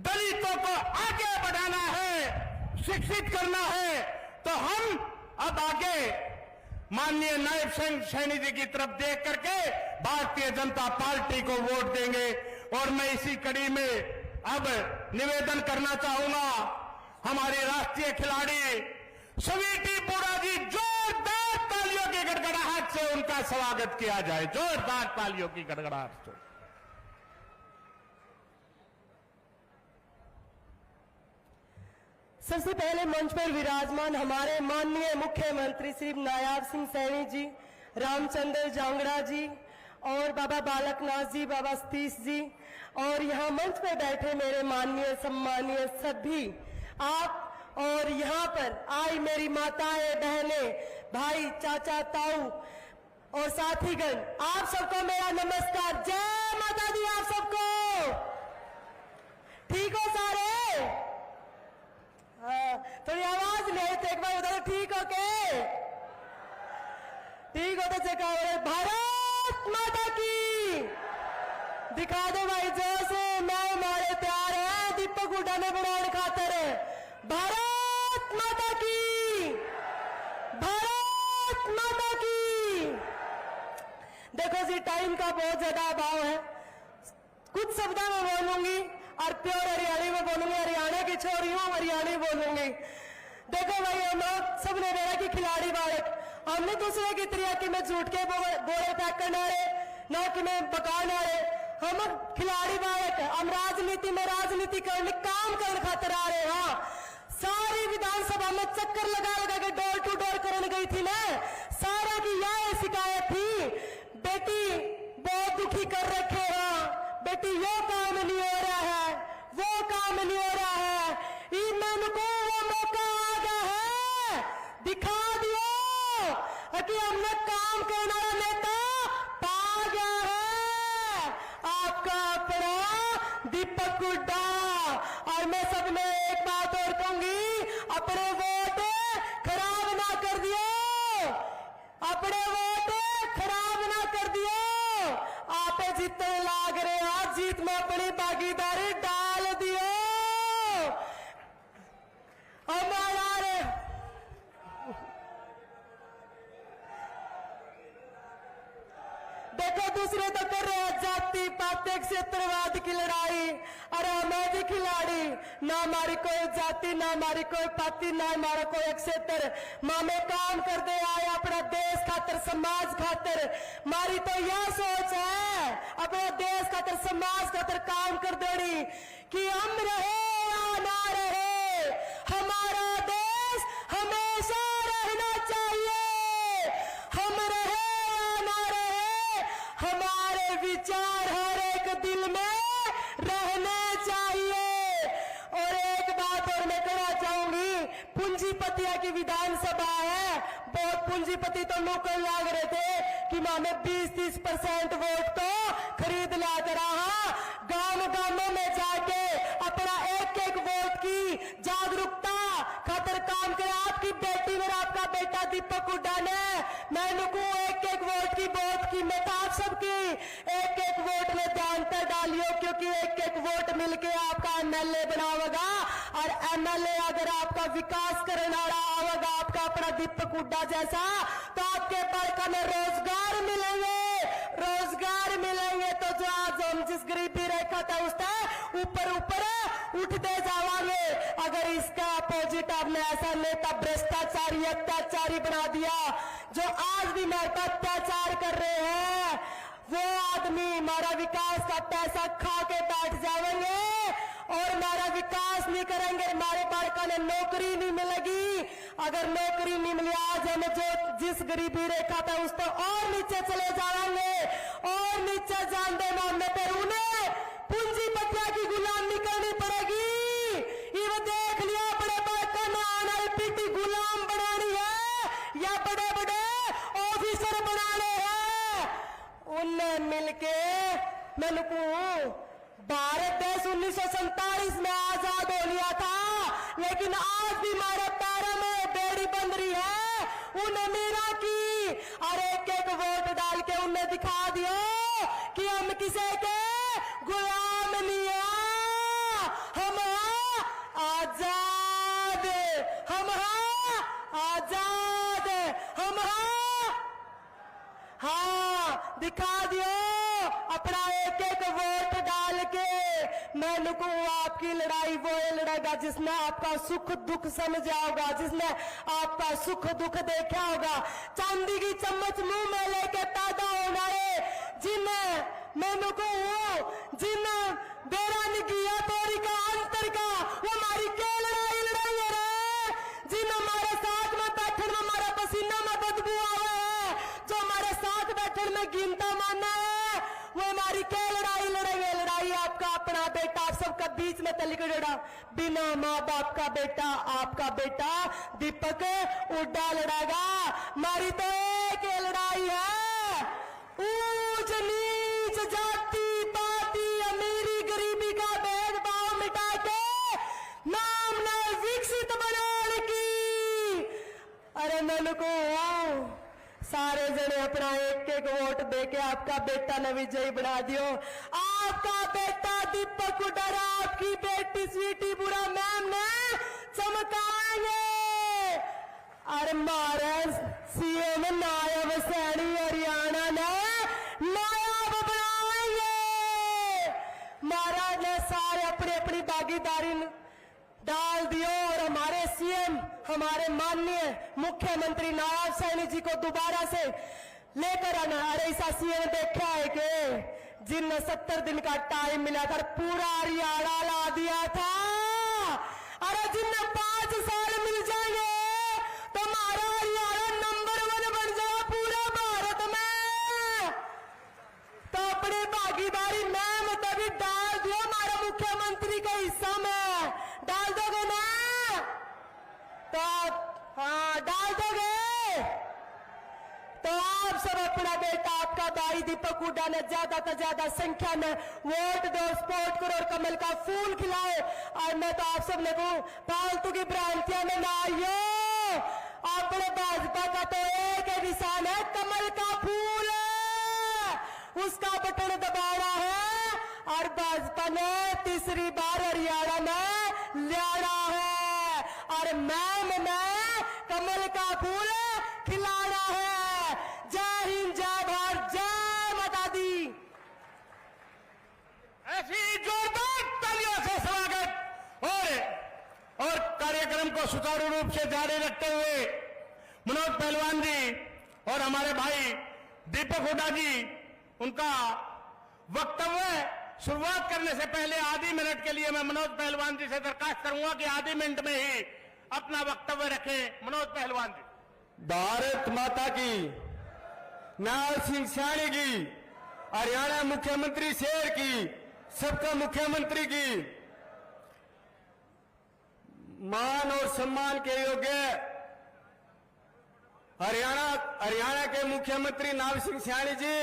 [SPEAKER 1] दलितों को आगे बढ़ाना है, शिक्षित करना है, तो हम अब आगे माननीय नायब सिंह सैनी जी की तरफ देख करके भारतीय जनता पार्टी को वोट देंगे। और मैं इसी कड़ी में अब निवेदन करना चाहूंगा, हमारे राष्ट्रीय खिलाड़ी स्वीटी बोरा जी, जोरदार तालियों की गड़गड़ाहट से उनका स्वागत किया जाए, जोरदार तालियों की गड़गड़ाहट से।
[SPEAKER 5] सबसे पहले मंच पर विराजमान हमारे माननीय मुख्यमंत्री श्री नायब सिंह सैनी जी, रामचंद्र जांगड़ा जी और बाबा बालकनाथ जी, बाबा सतीश जी, और यहाँ मंच पर बैठे मेरे माननीय सम्मानीय सभी आप, और यहाँ पर आई मेरी माताएं, बहनें, भाई, चाचा, ताऊ और साथीगण, आप सबको मेरा नमस्कार। जय माता दी आप सबको। ठीक हो सारे? थोड़ी आवाज ले तो एक बार बताओ, ठीक हो के? ठीक हो तो चेका, भारत माता की दिखा दो भाई जोश से, मैं मारे तैयार है दीपक उठाने बनाने खातर। भारत माता की, भारत माता की। देखो जी, टाइम का बहुत ज्यादा अभाव है, कुछ शब्दों में बोलूंगी और प्योर हरियाणी में बोलूंगी, हरियाणा की छोरी हूं, हरियाणी बोलूंगी। देखो भाई, हम लोग सबने मेरा कि खिलाड़ी बालक, हमने दूसरे की तरह कि मैं झूठ के बोले पैक करना रहे, ना कि मैं पकाना रहे। हम खिलाड़ी बालक, हम राजनीति में राजनीति करने काम करने खातर आ रहे। हाँ, सारी विधानसभा में चक्कर लगा लगा के डोर टू डोर करने गई थी मैं, सारा की यह शिकायत थी, बेटी बहुत दुखी कर रखे हैं, बेटी ये काम नहीं हो रहा है, वो काम नहीं हो रहा है। ईमन को वो मौका आ गया है, दिखा दियो कि हमने काम करने वाला नेता पा गया है, आपका अपना दीपक हुड्डा। और मैं सब में एक बात और कहूंगी, अपने वोट खराब ना कर दियो, अपने वोट खराब ना कर दियो। आप जीतने लाग रहे हो, जीत में अपनी भागीदारी डाल दियो। हमारे देखो दूसरे तो कर रहे हैं जाति पाति क्षेत्रवाद की लड़ाई, अरे मैं भी खिलाड़ी ना, हमारी कोई जाति ना, हमारी कोई पाति ना, हमारा कोई क्षेत्र। मामे काम कर दे आए अपना देश खातर, समाज खातर। हमारी तो यह सोच है अपने देश खातर, समाज खातर काम कर देनी, कि हम रहे या ना रहे, हमारा देश हमेशा रहना चाहिए। हम रहे या ना रहे, हमारे विचार हर एक दिल में रहने चाहिए। और एक बात और मैं कहना चाहूंगी, पूंजीपतिया की विधानसभा है, बहुत पूंजीपति तो नौकर लाग रहे थे कि मामे 20-30% वोट तो खरीद ला रहा। गांव गांवों में जाके अपना एक एक वोट की जागरूकता खातर काम करे। आपकी बेटी और आपका बेटा दीपक हुड्डा ने, मैं नुकू एक एक वोट की बहुत कीमत आप सबकी, एक एक वोट में ध्यान पर डालियो, क्योंकि एक एक वोट मिलके आपका एमएलए बनावेगा। और एमएलए अगर आपका विकास करने वाला आवेगा, आपका अपना दीपक हुड्डा जैसा, तो आपके बड़का में रोजगार मिलेंगे, रोजगार मिलेंगे। तो जो आज हम जिस गरीबी रेखा था उससे ऊपर ऊपर उठते जावांगे। अगर इसका अपोजिट आपने ऐसा नेता भ्रष्टाचारी अत्याचारी बना दिया, जो आज भी मेरे पर अत्याचार कर रहे हैं, वो आदमी हमारा विकास का पैसा खा के बैठ जाएंगे और हमारा विकास नहीं करेंगे। हमारे बालका ने नौकरी नहीं मिलेगी। अगर नौकरी नहीं मिली, आज हम जो जिस गरीबी रेखा था उस तो और नीचे चले जाएंगे, और नीचे जान देना हमने, फिर उन्हें पूंजीपतिया की गुलामी करनी पड़ेगी। ये देख लिया, बड़े बालका ने आना पीटी गुलाम बनानी है या बड़े बड़े ऑफिसर बनाने हैं। उनने मिलके मैंने को भारत देश 1947 में आजाद हो लिया था, लेकिन आज भी हमारे पैरों में बेड़ी बंध रही है उन मीरा की। और एक एक वोट डाल के उन्हें दिखा दिया कि हम किसी के गुलाम नहीं है, हम आजाद, हम आजाद, हम हाँ दिखा दियो अपना एक एक वोट डाल के। मैं नुकू आपकी लड़ाई वो लड़ेगा जिसने आपका सुख दुख समझा होगा, जिसने आपका सुख दुख देखा होगा। चांदी की चम्मच मुंह में लेके पैदा होना है, मैं नुकू जिन बेरा निकिया तोरी का अंतर का, वो हमारी क्या लड़ाई लड़ाई है। जिन हमारे साथ में बैठन में हमारा पसीना में बदबू आवे है, जो हमारे साथ बैठन में गिनता मानना है, वो हमारी क्या लड़ाई लड़ेंगे। लड़ाई आपका अपना बेटा, आप सबका बीच में तलिक लड़ा, बिना माँ बाप का बेटा, आपका बेटा दीपक हुड्डा लड़ाएगा। हमारी तो एक लड़ाई है, ऊंच नीच जाति पाति अमीरी गरीबी का भेदभाव मिटा के नाम ने विकसित बनाने की। अरे मन को सारे जने अपना एक एक वोट देके आपका बेटा ने विजयी बना दियो। आपका बेटा दीपक हुड्डा, आपकी बेटी स्वीटी बुरा मैम ने चमकाएंगे। और महाराज सीएम नायब सैनी हरियाणा ने नायब बनाएंगे। महाराज ने सारे अपनी अपनी भागीदारी डाल दियो और हमारे सीएम, हमारे माननीय मुख्यमंत्री नायब सैनी जी को दोबारा से लेकर आना। अरे ऐसा सीएम देखा है कि जिनने 70 दिन का टाइम मिला था, पूरा हरियाणा ला दिया था। अरे जिनने 5 साल मिल जाएंगे तो हमारा हरियाणा नंबर 1 बन जाएगा पूरा भारत में। तो अपनी भागीदारी मैम तभी डाल दियो हमारा मुख्यमंत्री का हिस्सा में, डाल दोगे ना? तो हाँ डाल दोगे। तो आप सब अपना बेटा आपका भाई दीपक हुड्डा ने ज्यादा से ज्यादा संख्या में वोट दो, सपोर्ट करो और कमल का फूल खिलाओ। और मैं तो आप सब ने कहूं, फालतू की भ्रांतियां में ना आइयो। अपने भाजपा का तो एक ही निशान है, कमल का फूल है, उसका बटन दबाना है। और भाजपा ने तीसरी बार हरियाणा में लड़ा है और मैम में कमल का फूल खिलाना है। जय हिंद, जय भारत, जय माता दी।
[SPEAKER 1] ऐसी जोरदार तालियों से स्वागत और कार्यक्रम को सुचारू रूप से जारी रखते हुए मनोज पहलवान जी और हमारे भाई दीपक हुड्डा जी, उनका वक्तव्य शुरुआत करने से पहले आधी मिनट के लिए मैं मनोज पहलवान जी से दरखास्त करूंगा कि आधी मिनट में ही अपना वक्तव्य रखें। मनोज पहलवान जी।
[SPEAKER 2] भारत माता की, नायब सिंह सैनी की, हरियाणा मुख्यमंत्री शेर की, सबका मुख्यमंत्री की, मान और सम्मान के योग्य हरियाणा के मुख्यमंत्री नायब सिंह सैनी जी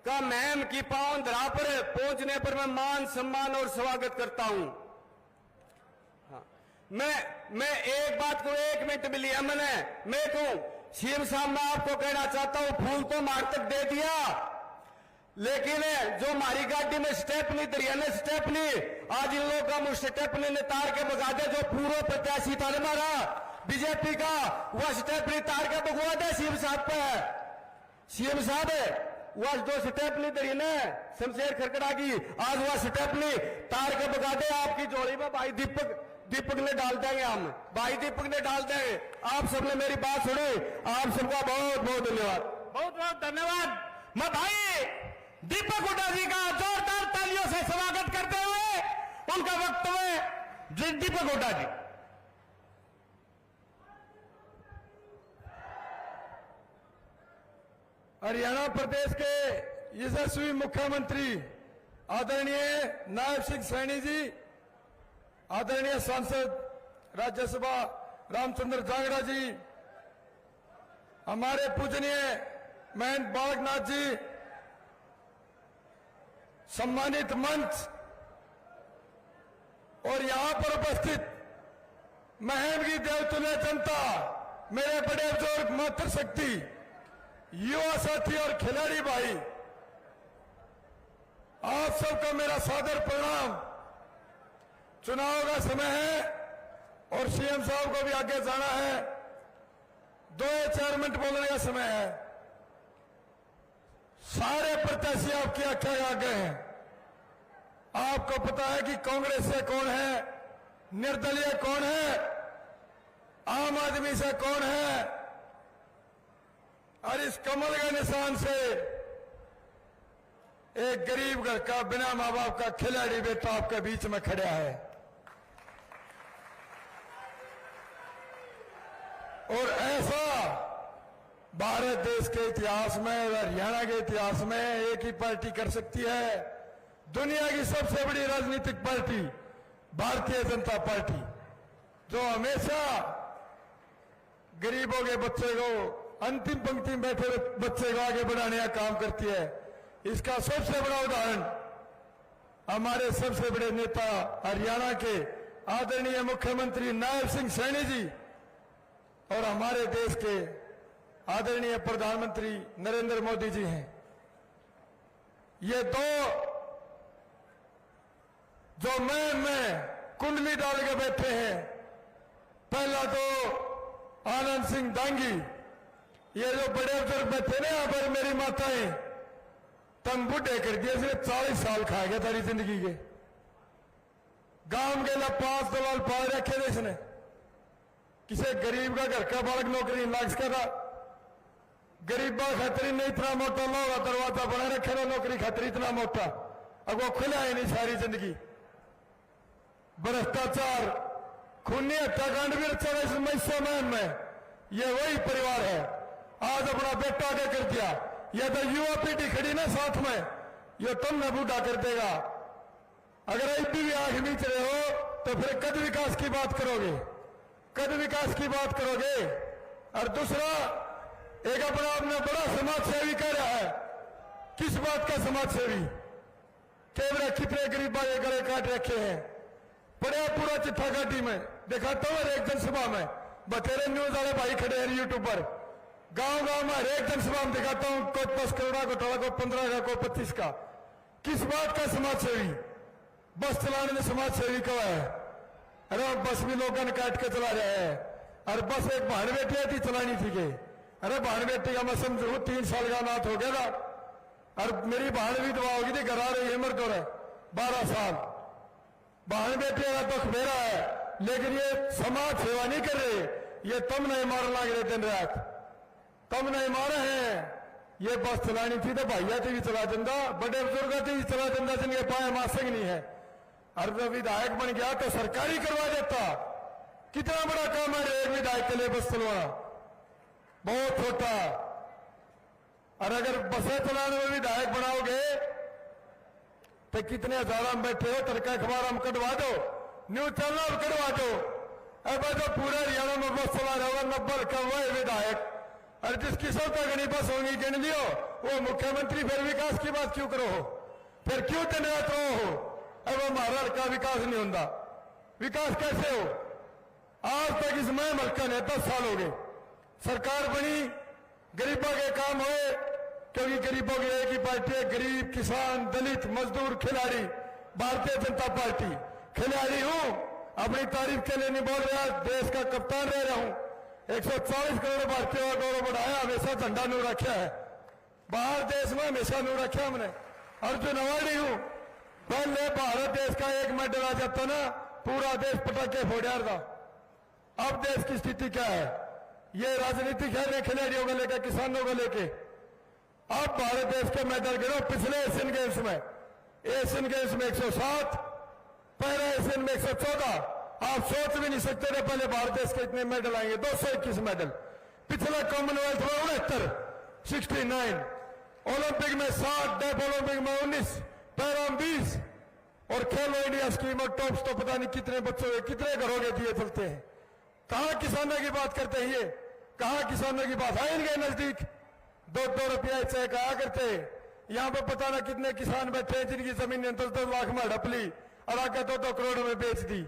[SPEAKER 2] का महम की पावन धरा पर पहुंचने पर मैं मान सम्मान और स्वागत करता हूं। मैं एक बात को 1 मिनट में लिया मैं कहूं, सीएम साहब मैं आपको कहना चाहता हूं, फूल तो मार तक दे दिया, लेकिन जो हमारी गाड़ी में स्टेपनी दरिया ने स्टेपनी, आज इन लोगों का मुझ स्टेपनी ने तार के भगा दे। जो पूर्व प्रत्याशी था हमारा बीजेपी का, वह स्टेपनी तार के भगवा दे सीएम साहब पे। सीएम साहब वह जो स्टेपनी दरिया ने शमशेर खरकड़ा की, आज वह स्टेपनी तार के भगा दे। आपकी जोड़ी में भाई दीपक ने डाल देंगे, हम भाई दीपक ने डाल देंगे। आप सबने मेरी बात सुनी, आप सबका बहुत बहुत धन्यवाद।
[SPEAKER 1] बहुत बहुत धन्यवाद। मैं भाई दीपक हुड्डा जी का जोरदार तालियों से स्वागत करते हुए उनका वक्तव्य दीपक हुड्डा जी।
[SPEAKER 6] हरियाणा प्रदेश के यशस्वी मुख्यमंत्री आदरणीय नायब सिंह सैनी जी, आदरणीय सांसद राज्यसभा रामचंद्र जागड़ा जी, हमारे पूजनीय महंत बालकनाथ जी, सम्मानित मंच और यहां पर उपस्थित महम की देवतुल्य जनता, मेरे बड़े बुजुर्ग, मातृशक्ति, युवा साथी और खिलाड़ी भाई, आप सबका मेरा सादर प्रणाम। चुनाव का समय है और सीएम साहब को भी आगे जाना है, 2 या 4 मिनट बोलने का समय है। सारे प्रत्याशी आपकी आख्या के आगे हैं। आपको पता है कि कांग्रेस से कौन है, निर्दलीय कौन है, आम आदमी से कौन है, और इस कमल के निशान से एक गरीब घर का बिना मां बाप का खिलाड़ी बेटा आपके बीच में खड़ा है। और ऐसा भारत देश के इतिहास में और हरियाणा के इतिहास में एक ही पार्टी कर सकती है। दुनिया की सबसे बड़ी राजनीतिक पार्टी भारतीय जनता पार्टी, जो हमेशा गरीबों के बच्चे को, अंतिम पंक्ति में बैठे बच्चे को आगे बढ़ाने का काम करती है। इसका सबसे बड़ा उदाहरण हमारे सबसे बड़े नेता हरियाणा के आदरणीय मुख्यमंत्री नायब सिंह सैनी जी और हमारे देश के आदरणीय प्रधानमंत्री नरेंद्र मोदी जी हैं। ये दो जो में कुंडली डाल के बैठे हैं, पहला तो आनंद सिंह दांगी, ये जो बड़े बुजुर्ग बैठे ना यहाँ पर, मेरी माताएं, तम बुढ़े कर दिए, इसने 40 साल खा गया तारी जिंदगी के। गांव के लिए 5 दलाल पाल रखे थे इसने, किसी गरीब का घर का बालक नौकरी लाग सका, गरीबा खतरी नहीं इतना मोटा लोग दरवाजा बना रखे ना, नौकरी खतरी इतना मोटा, अब वो खुला ही नहीं सारी जिंदगी। भ्रष्टाचार, खूनी हत्याकांड भी रचा इस समय में, ये वही परिवार है। आज अपना बेटा आगे कर दिया, यह तो युवा पीढ़ी खड़ी ना साथ में, ये तुमने बूढ़ा कर देगा। अगर अभी भी आंख नीच रहे हो तो फिर कद विकास की बात करोगे, कद विकास की बात करोगे। और दूसरा, एक अपना आपने बड़ा समाज सेवी कह रहा है। किस बात का समाज सेवी? केवल कितने गरीबों के गले काट रखे हैं। पड़े पूरा चिट्ठा घाटी में दिखाता हूँ। एक जनसभा में बतेरे न्यूज वाले भाई खड़े हैं यूट्यूब पर। गांव गांव में हर एक जनसभा में दिखाता हूँ, कोई 10 करोड़ का घोटाला, कोई 15 का, कोई 25 का। किस बात का समाज सेवी? बस चलाने में समाज सेवी कब है? अरे बस भी लोगों ने काट के चला रहा है। और बस एक बहन बेटी थी चलानी थी के। अरे बहन बेटी का मैं समझू 3 साल का नाथ हो गया था। और मेरी बहन भी दवा होगी थी, घर आ रही है मर कर 12 साल। बहन बेटी का दुख मेरा है, लेकिन ये समाज सेवा नहीं कर रहे। ये तुम नहीं मार लाग रहे दिन रात, तुम नहीं मारे हैं। ये बस चलानी थी तो भाइया थी भी चला देंदा, बड़े बुजुर्ग थी भी चला देंदा, जिनके पाए मासंग नहीं है। और जब विधायक बन गया तो सरकारी करवा देता। कितना बड़ा काम है एक विधायक के लिए बस चलवाना, बहुत छोटा। और अगर बसें चलाने में विधायक बनाओगे तो कितने हजारों में बैठे हो, तरका अखबार हम कटवा दो, न्यूज चैनल कटवा दो। अब जो पूरे हरियाणा में बस चला रहा होगा 90 का वह विधायक। और जिसकी 100 तक नहीं बस होंगी गिन लियो, वो मुख्यमंत्री। फिर विकास की बात क्यों करो? फिर क्यों दिन रात हो? अब हमारा का विकास नहीं होता। विकास कैसे हो? आज तक इस मैं मलका ने 10 साल हो गए, सरकार बनी, गरीबों के काम हुए। क्योंकि गरीबों की एक ही पार्टी है, गरीब, किसान, दलित, मजदूर, खिलाड़ी। भारतीय जनता पार्टी खिलाड़ी हूं, अपनी तारीफ के लिए नहीं बोल रहा, देश का कप्तान रह रहा हूं। 140 करोड़ भारतीयों का गौरव बढ़ाया, हमेशा झंडा नू रखा है। बाहर देश में हमेशा नू रखा हमने। अर्जुन अवार्डी हूं। पहले भारत देश का एक मेडल आ जाता ना, पूरा देश पटाखे फोड़ था। अब देश की स्थिति क्या है? ये राजनीतिक है, खिलाड़ियों को लेकर, किसानों को लेकर। अब भारत देश के मेडल गिनो पिछले एशियन गेम्स में। एशियन गेम्स में 107, पहले एशियन में 114। आप सोच भी नहीं सकते थे पहले भारत देश के इतने मेडल आएंगे। 221 मेडल। पिछले कॉमनवेल्थ में 69, 69, ओलंपिक में 60, डेफ ओलंपिक में 19, पैरा 20। और खेलो इंडिया स्कीम और टॉप्स तो पता नहीं कितने बच्चों के कितने घरों के दिए चलते हैं। कहां किसानों की बात करते हैं? ये कहां किसानों की बात? आएंगे नजदीक 2-2 रुपया से कहा करते। यहां पर पता ना कितने किसान बैठे हैं जिनकी जमीन 10-10 लाख में हड़प ली और आके 2-2 करोड़ में बेच दी।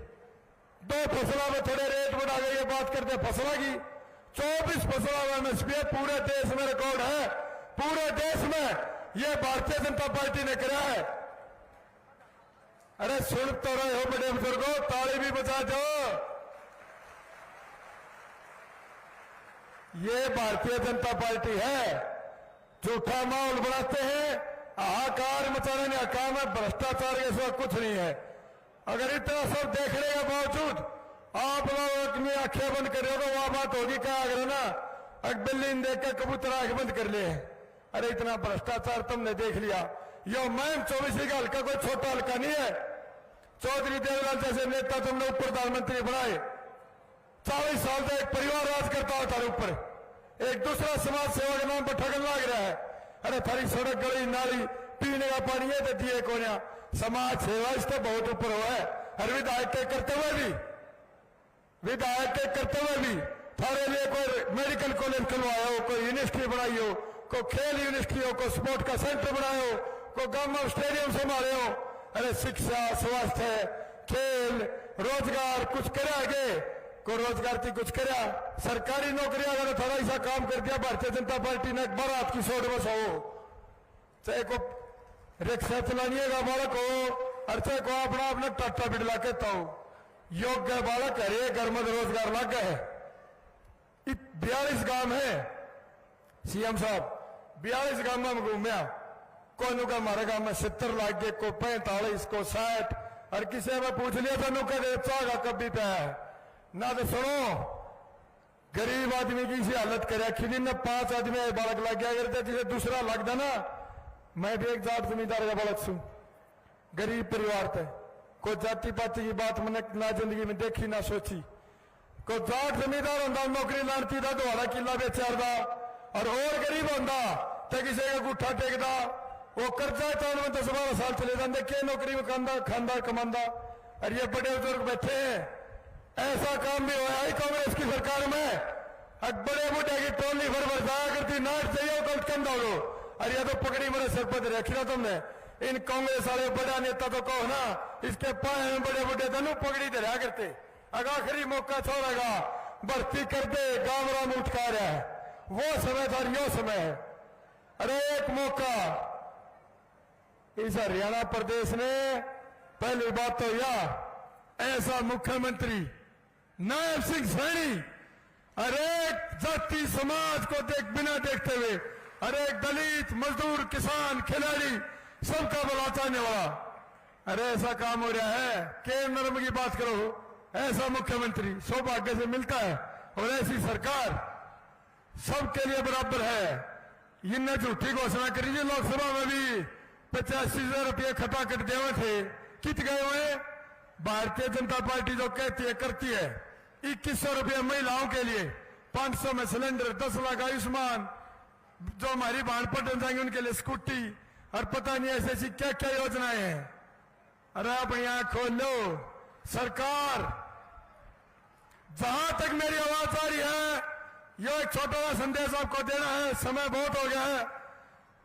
[SPEAKER 6] 2 फसलों में थोड़े रेट बढ़ा गए। ये बात करते फसलों की, 24 फसलों में एमएसपी पूरे देश में रिकॉर्ड है। पूरे देश में ये भारतीय जनता पार्टी ने करा है। अरे सुन तो रहे हो बड़े बुजुर्गों, ताली भी बजा दो। ये भारतीय जनता पार्टी है। झूठा माहौल बनाते हैं, हाहाकार मचाने का काम है। भ्रष्टाचार के सिवा कुछ नहीं है। अगर इतना सब देखने के बावजूद आप लोग अपनी आंखें बंद कर रहे हो तो वह बात होगी क्या? अगर ना अकबिल्ली देख कर कबूतर आंख बंद कर लिए। अरे इतना भ्रष्टाचार तुमने देख लिया। यो मैम 24 का हल्का कोई छोटा हल्का नहीं है। चौधरी देवलाल जैसे नेता तुमने उप प्रधानमंत्री बनाए। 40 साल से एक परिवार राज करता होता है ऊपर, एक दूसरा समाज सेवा के नाम पर ठगन लग रहा है। अरे थारी सड़क, गली, नाली, पीने का पानी है तो दिए कोने। समाज सेवा इससे बहुत ऊपर हुआ है। हर विधायक के करते हुए भी, विधायक के करते हुए भी थारे लिए कोई मेडिकल कॉलेज खुलवाया हो, कोई यूनिवर्सिटी बनाई हो, कोई खेल यूनिवर्सिटी हो, कोई स्पोर्ट का सेंटर बनाए हो, कोई गवर्नमेंट स्टेडियम संभाले हो। अरे शिक्षा, स्वास्थ्य, खेल, रोजगार कुछ करे आगे? को रोजगार की कुछ करा? सरकारी नौकरियां अगर थोड़ा ऐसा काम कर दिया भारतीय जनता पार्टी ने, बारात की सोच बस हो, चाहे को रिक्शा चलानी का बालक हो और चाहे को अपना अपना टाटा बिडला कहता हो, योग्य बालक है। घर में रोजगार लग गए। 42 गांव है सीएम साहब, 42 गांव में घूमया। कोई का हमारे गांव में 70 लाख गए, को 45, को 60। और किसी में पूछ लिया था नुका चाह का कब भी पे ना। तो सुनो, गरीब आदमी की सी हालत करे खिली ने 5 आदमी बालक लग गया। अगर जिसे दूसरा लगता ना, मैं भी एक जाट जमींदार का बालक छू, गरीब परिवार थे। कोई जाति पाति की बात मैंने ना जिंदगी में देखी ना सोची। कोई जाट जमींदार होंदा नौकरी लानती था, दोहरा किला बेचारदा। और गरीब होंदा तो किसी का गुठा टेकदा, वो कर्जा चाल में 10-12 साल चले जाते, क्या नौकरी में खानदार कमांदा। और ये बड़े बुजुर्ग बैठे हैं। ऐसा काम भी हुआ है कांग्रेस की सरकार में। अब बड़े बूढ़े की टोली भर जाया करती नाट चाहिए कल कम दौड़ो। अरे ये तो पकड़ी मेरे सर पर रखी ना तुमने। इन कांग्रेस वाले बड़ा नेता तो कहो ना, इसके पाए में बड़े बूढ़े दोनों पकड़ी दे रहा करते। अगर आखिरी मौका छोड़ेगा भर्ती कर दे, गांव राम उठका रहा है, वो समय था यो समय है। अरे एक मौका इस हरियाणा प्रदेश ने, पहली बात तो यह ऐसा मुख्यमंत्री नायब सिंह सैनी, अरे जाति समाज को बिना देखते हुए, अरे दलित मजदूर किसान खिलाड़ी सबका भला चाहने वाला, अरे ऐसा काम हो रहा है। के नर्म की बात करो, ऐसा मुख्यमंत्री सौभाग्य से मिलता है। और ऐसी सरकार सबके लिए बराबर है। इनने झूठी घोषणा करी थी लोकसभा में भी 85,000 रुपये खता कट देवे थे, कित गए हुए। भारतीय जनता पार्टी जो कहती है करती है। 2100 रुपये महिलाओं के लिए, 500 में सिलेंडर, 10 लाख आयुष्मान, जो हमारी बाढ़ पटन जाएंगे उनके लिए स्कूटी, और पता नहीं ऐसी ऐसी क्या क्या योजनाएं हैं। अरे आप यहाँ खोल लो। सरकार, जहां तक मेरी आवाज आ रही है, यह एक छोटा सा संदेश आपको देना है, समय बहुत हो गया है।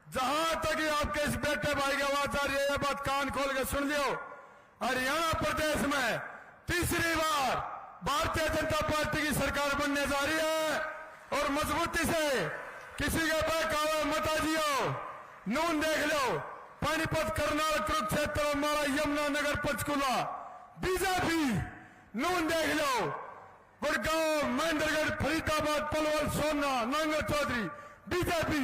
[SPEAKER 6] जहां तक ये आपके इस बेटे भाई की आवाज आ रही है, यह बात कान खोल के सुन लियो। हरियाणा प्रदेश में तीसरी बार भारतीय जनता पार्टी की सरकार बनने जा रही है। और मजबूती से किसी के बहकावे मत आजियो। नून देख लो, पानीपत, करनाल, कुरुक्षेत्र, हमारा यमुना नगर, पंचकुला बीजेपी। नून देख लो, गुड़गांव, महेंद्रगढ़, फरीदाबाद, पलवल, सोना, नांगल चौधरी बीजेपी।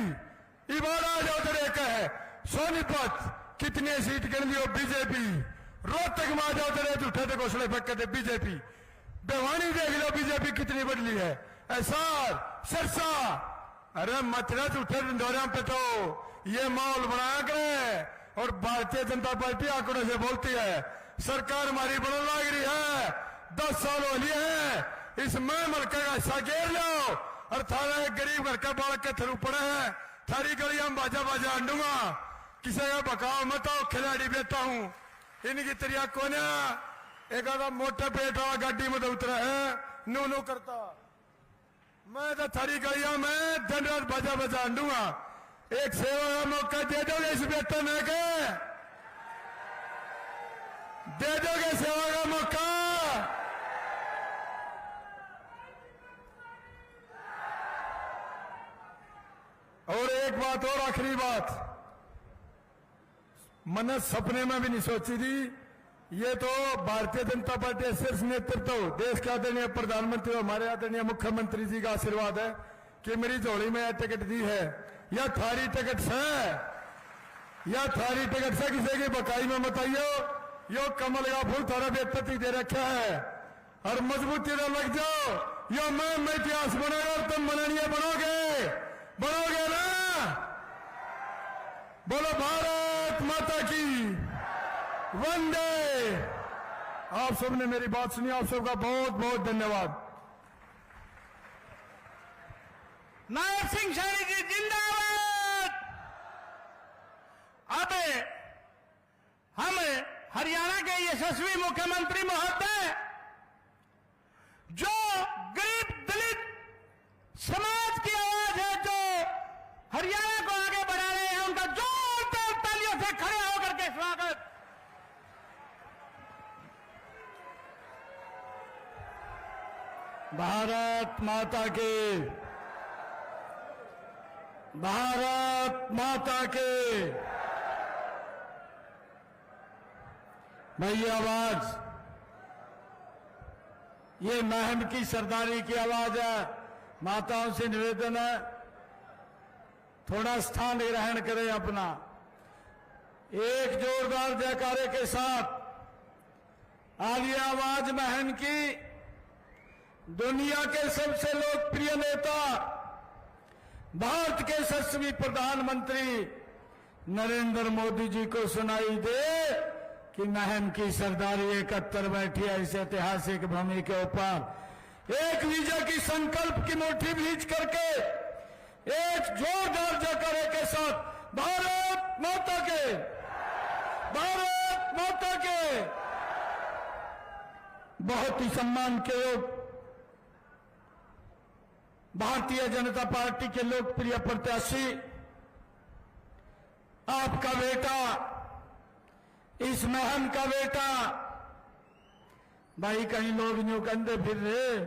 [SPEAKER 6] इबाड़ा चौधरी का है सोनीपत, कितने सीट गिन लियो बीजेपी। रोहतक में जाओ तेरे झूठे थे घोषणे फेंक के बीजेपी। बेवानी देख लो बीजेपी कितनी बदली है। एसार, सिरसा, अरे मथुरा झूठे दौरिया पे तो ये माहौल बनाया करे। और भारतीय जनता पार्टी आंकड़ों से बोलती है सरकार हमारी बनने लग रही है, 10 साल हो लिए हैं, इसमें मलका का हिस्सा घेर लो। और थारा एक गरीब घर का बालक के थरू पड़े हैं, थारी गलियां बाजा बाजा अंडूंगा, किसी का बकाव मत आओ, खिलाड़ी बेटा हूं। इनकी तरिया कोने एक आधा मोटे पेट वाला गाड़ी में उतरा है, नू नू करता। मैं तो थारी गलियां में दिन रात बाजा बाजा अंडूंगा। एक सेवा का मौका दे दोगे इस बेटे में के? दे दोगे सेवा का मौका? और एक बात और, आखिरी बात, मैंने सपने में भी नहीं सोची थी। ये तो भारतीय जनता पार्टी शीर्ष नेतृत्व, देश के आदरणीय प्रधानमंत्री, हमारे आदरणीय मुख्यमंत्री जी का आशीर्वाद है कि मेरी झोली में यह टिकट दी है। या थारी टिकट से, या थारी टिकट से किसी की बकाई में बताइयो। यो कमल का फूल थारा बेतती दे रखा है, और मजबूती से लग जाओ। यो मैं इतिहास बनेगा और तुम मननीय बनोगे, बनोगे ना? बोलो भारत माता की वंदे। आप सबने मेरी बात सुनी, आप सबका बहुत बहुत धन्यवाद।
[SPEAKER 1] नायब सिंह सैनी जी जिंदाबाद। अब हम हरियाणा के यशस्वी मुख्यमंत्री महोदय, जो गरीब दलित समाज की आवाज है, जो हरियाणा को आगे बढ़ा रहे हैं, उनका जोरदार तालियों से खड़े होकर के स्वागत।
[SPEAKER 6] भारत माता की, भारत माता की। भाई आवाज, ये महम की सरदारी की आवाज है। माताओं से निवेदन है, थोड़ा स्थान ग्रहण करें अपना। एक जोरदार जयकारे के साथ आलिए आवाज महम की, दुनिया के सबसे लोकप्रिय नेता, भारत के यशस्वी प्रधानमंत्री नरेंद्र मोदी जी को सुनाई दे कि महम की सरदारी 71 बैठी है इस ऐतिहासिक भूमि के ऊपर। एक विजय की संकल्प की मुट्ठी भींच करके एक जोरदार जयकारे के साथ भारत माता के, भारत माता के। बहुत ही सम्मान के योग भारतीय जनता पार्टी के लोकप्रिय प्रत्याशी आपका बेटा, इस महम का बेटा, भाई कहीं लोग न्यू कंधे फिर रहे,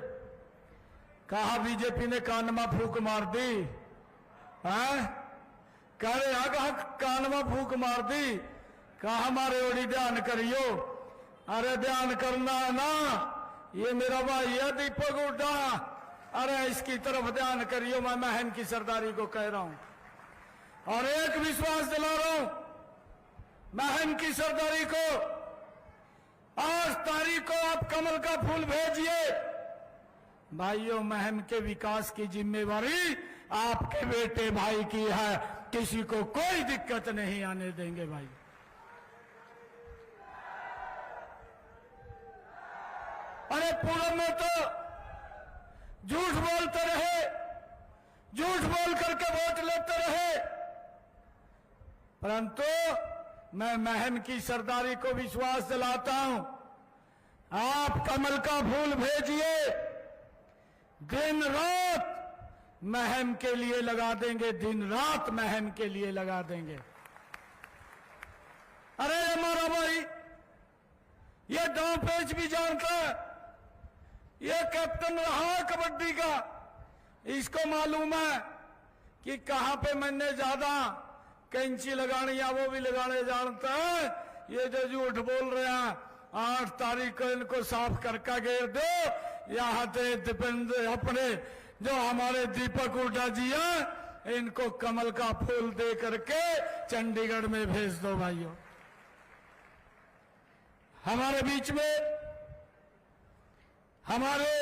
[SPEAKER 6] कहा बीजेपी ने कानमा फूक मार दी, हैं? कह रहे कहा कानमा फूक मार दी, कहा हमारे ओरी ध्यान करियो। अरे ध्यान करना है ना, ये मेरा भाई है दीपक हुड्डा, अरे इसकी तरफ ध्यान करियो। मैं महम की सरदारी को कह रहा हूं और एक विश्वास दिला रहा हूं महम की सरदारी को, आज तारीख को आप कमल का फूल भेजिए। भाइयों, महम के विकास की जिम्मेवारी आपके बेटे भाई की है, किसी को कोई दिक्कत नहीं आने देंगे भाई। अरे पूर्व में तो झूठ बोलते रहे, झूठ बोल करके वोट लेते रहे, परंतु मैं महम की सरदारी को विश्वास दिलाता हूं, आप कमल का फूल भेजिए, दिन रात महम के लिए लगा देंगे, दिन रात महम के लिए लगा देंगे। अरे हमारा भाई ये दांव पेच भी जानता है, ये कैप्टन रहा कबड्डी का, इसको मालूम है कि कहां पे मैंने ज्यादा कैंची लगानी या वो भी लगाने जानता है। ये जो झूठ बोल रहे हैं, 8 तारीख को इनको साफ करके घेर दो। यहाँ से दीपेंद्र अपने जो हमारे दीपक हुड्डा जी हैं, इनको कमल का फूल दे करके चंडीगढ़ में भेज दो भाइयों। हमारे बीच में हमारे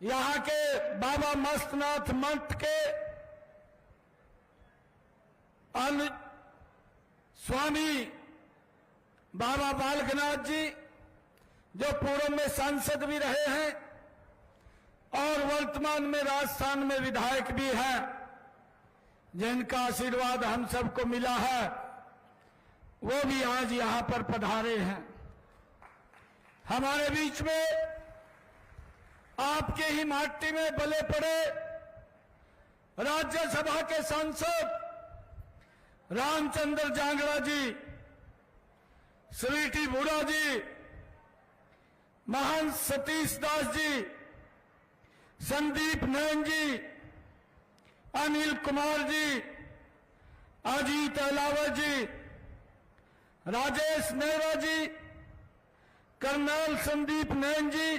[SPEAKER 6] यहाँ के बाबा मस्तनाथ मठ के स्वामी बाबा बालकनाथ जी, जो पूर्व में सांसद भी रहे हैं और वर्तमान में राजस्थान में विधायक भी हैं, जिनका आशीर्वाद हम सबको मिला है, वो भी आज यहां पर पधारे हैं। हमारे बीच में आपके ही माटी में बले पड़े राज्यसभा के सांसद रामचंद्र जांगड़ा जी, स्वीटी बुरा जी, महंत सतीश दास जी, संदीप नैन जी, अनिल कुमार जी, अजीत अलावा जी, राजेश नेहरा जी, कर्नल संदीप नैन जी,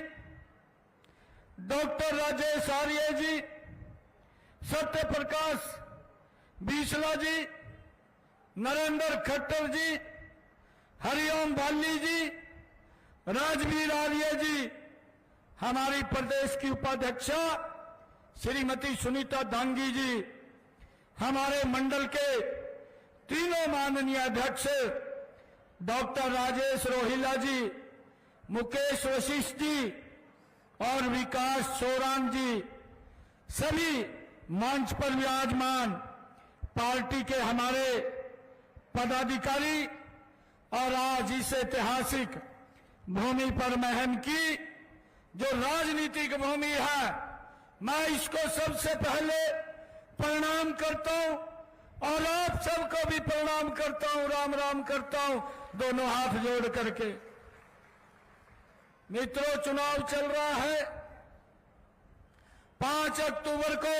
[SPEAKER 6] डॉक्टर राजेश आर्य जी, सत्य प्रकाश बीसला जी, नरेंद्र खट्टर जी, हरिओम बाली जी, राजवीर आर्य जी, हमारी प्रदेश की उपाध्यक्षा श्रीमती सुनीता दांगी जी, हमारे मंडल के तीनों माननीय अध्यक्ष डॉक्टर राजेश रोहिला जी, मुकेश वशिष्ठ जी और विकास सोरान जी, सभी मंच पर विराजमान पार्टी के हमारे पदाधिकारी और आज इस ऐतिहासिक भूमि पर महम की जो राजनीतिक भूमि है, मैं इसको सबसे पहले प्रणाम करता हूं और आप सबको भी प्रणाम करता हूं, राम राम करता हूं, दोनों हाथ जोड़ करके। मित्रों, चुनाव चल रहा है। 5 अक्टूबर को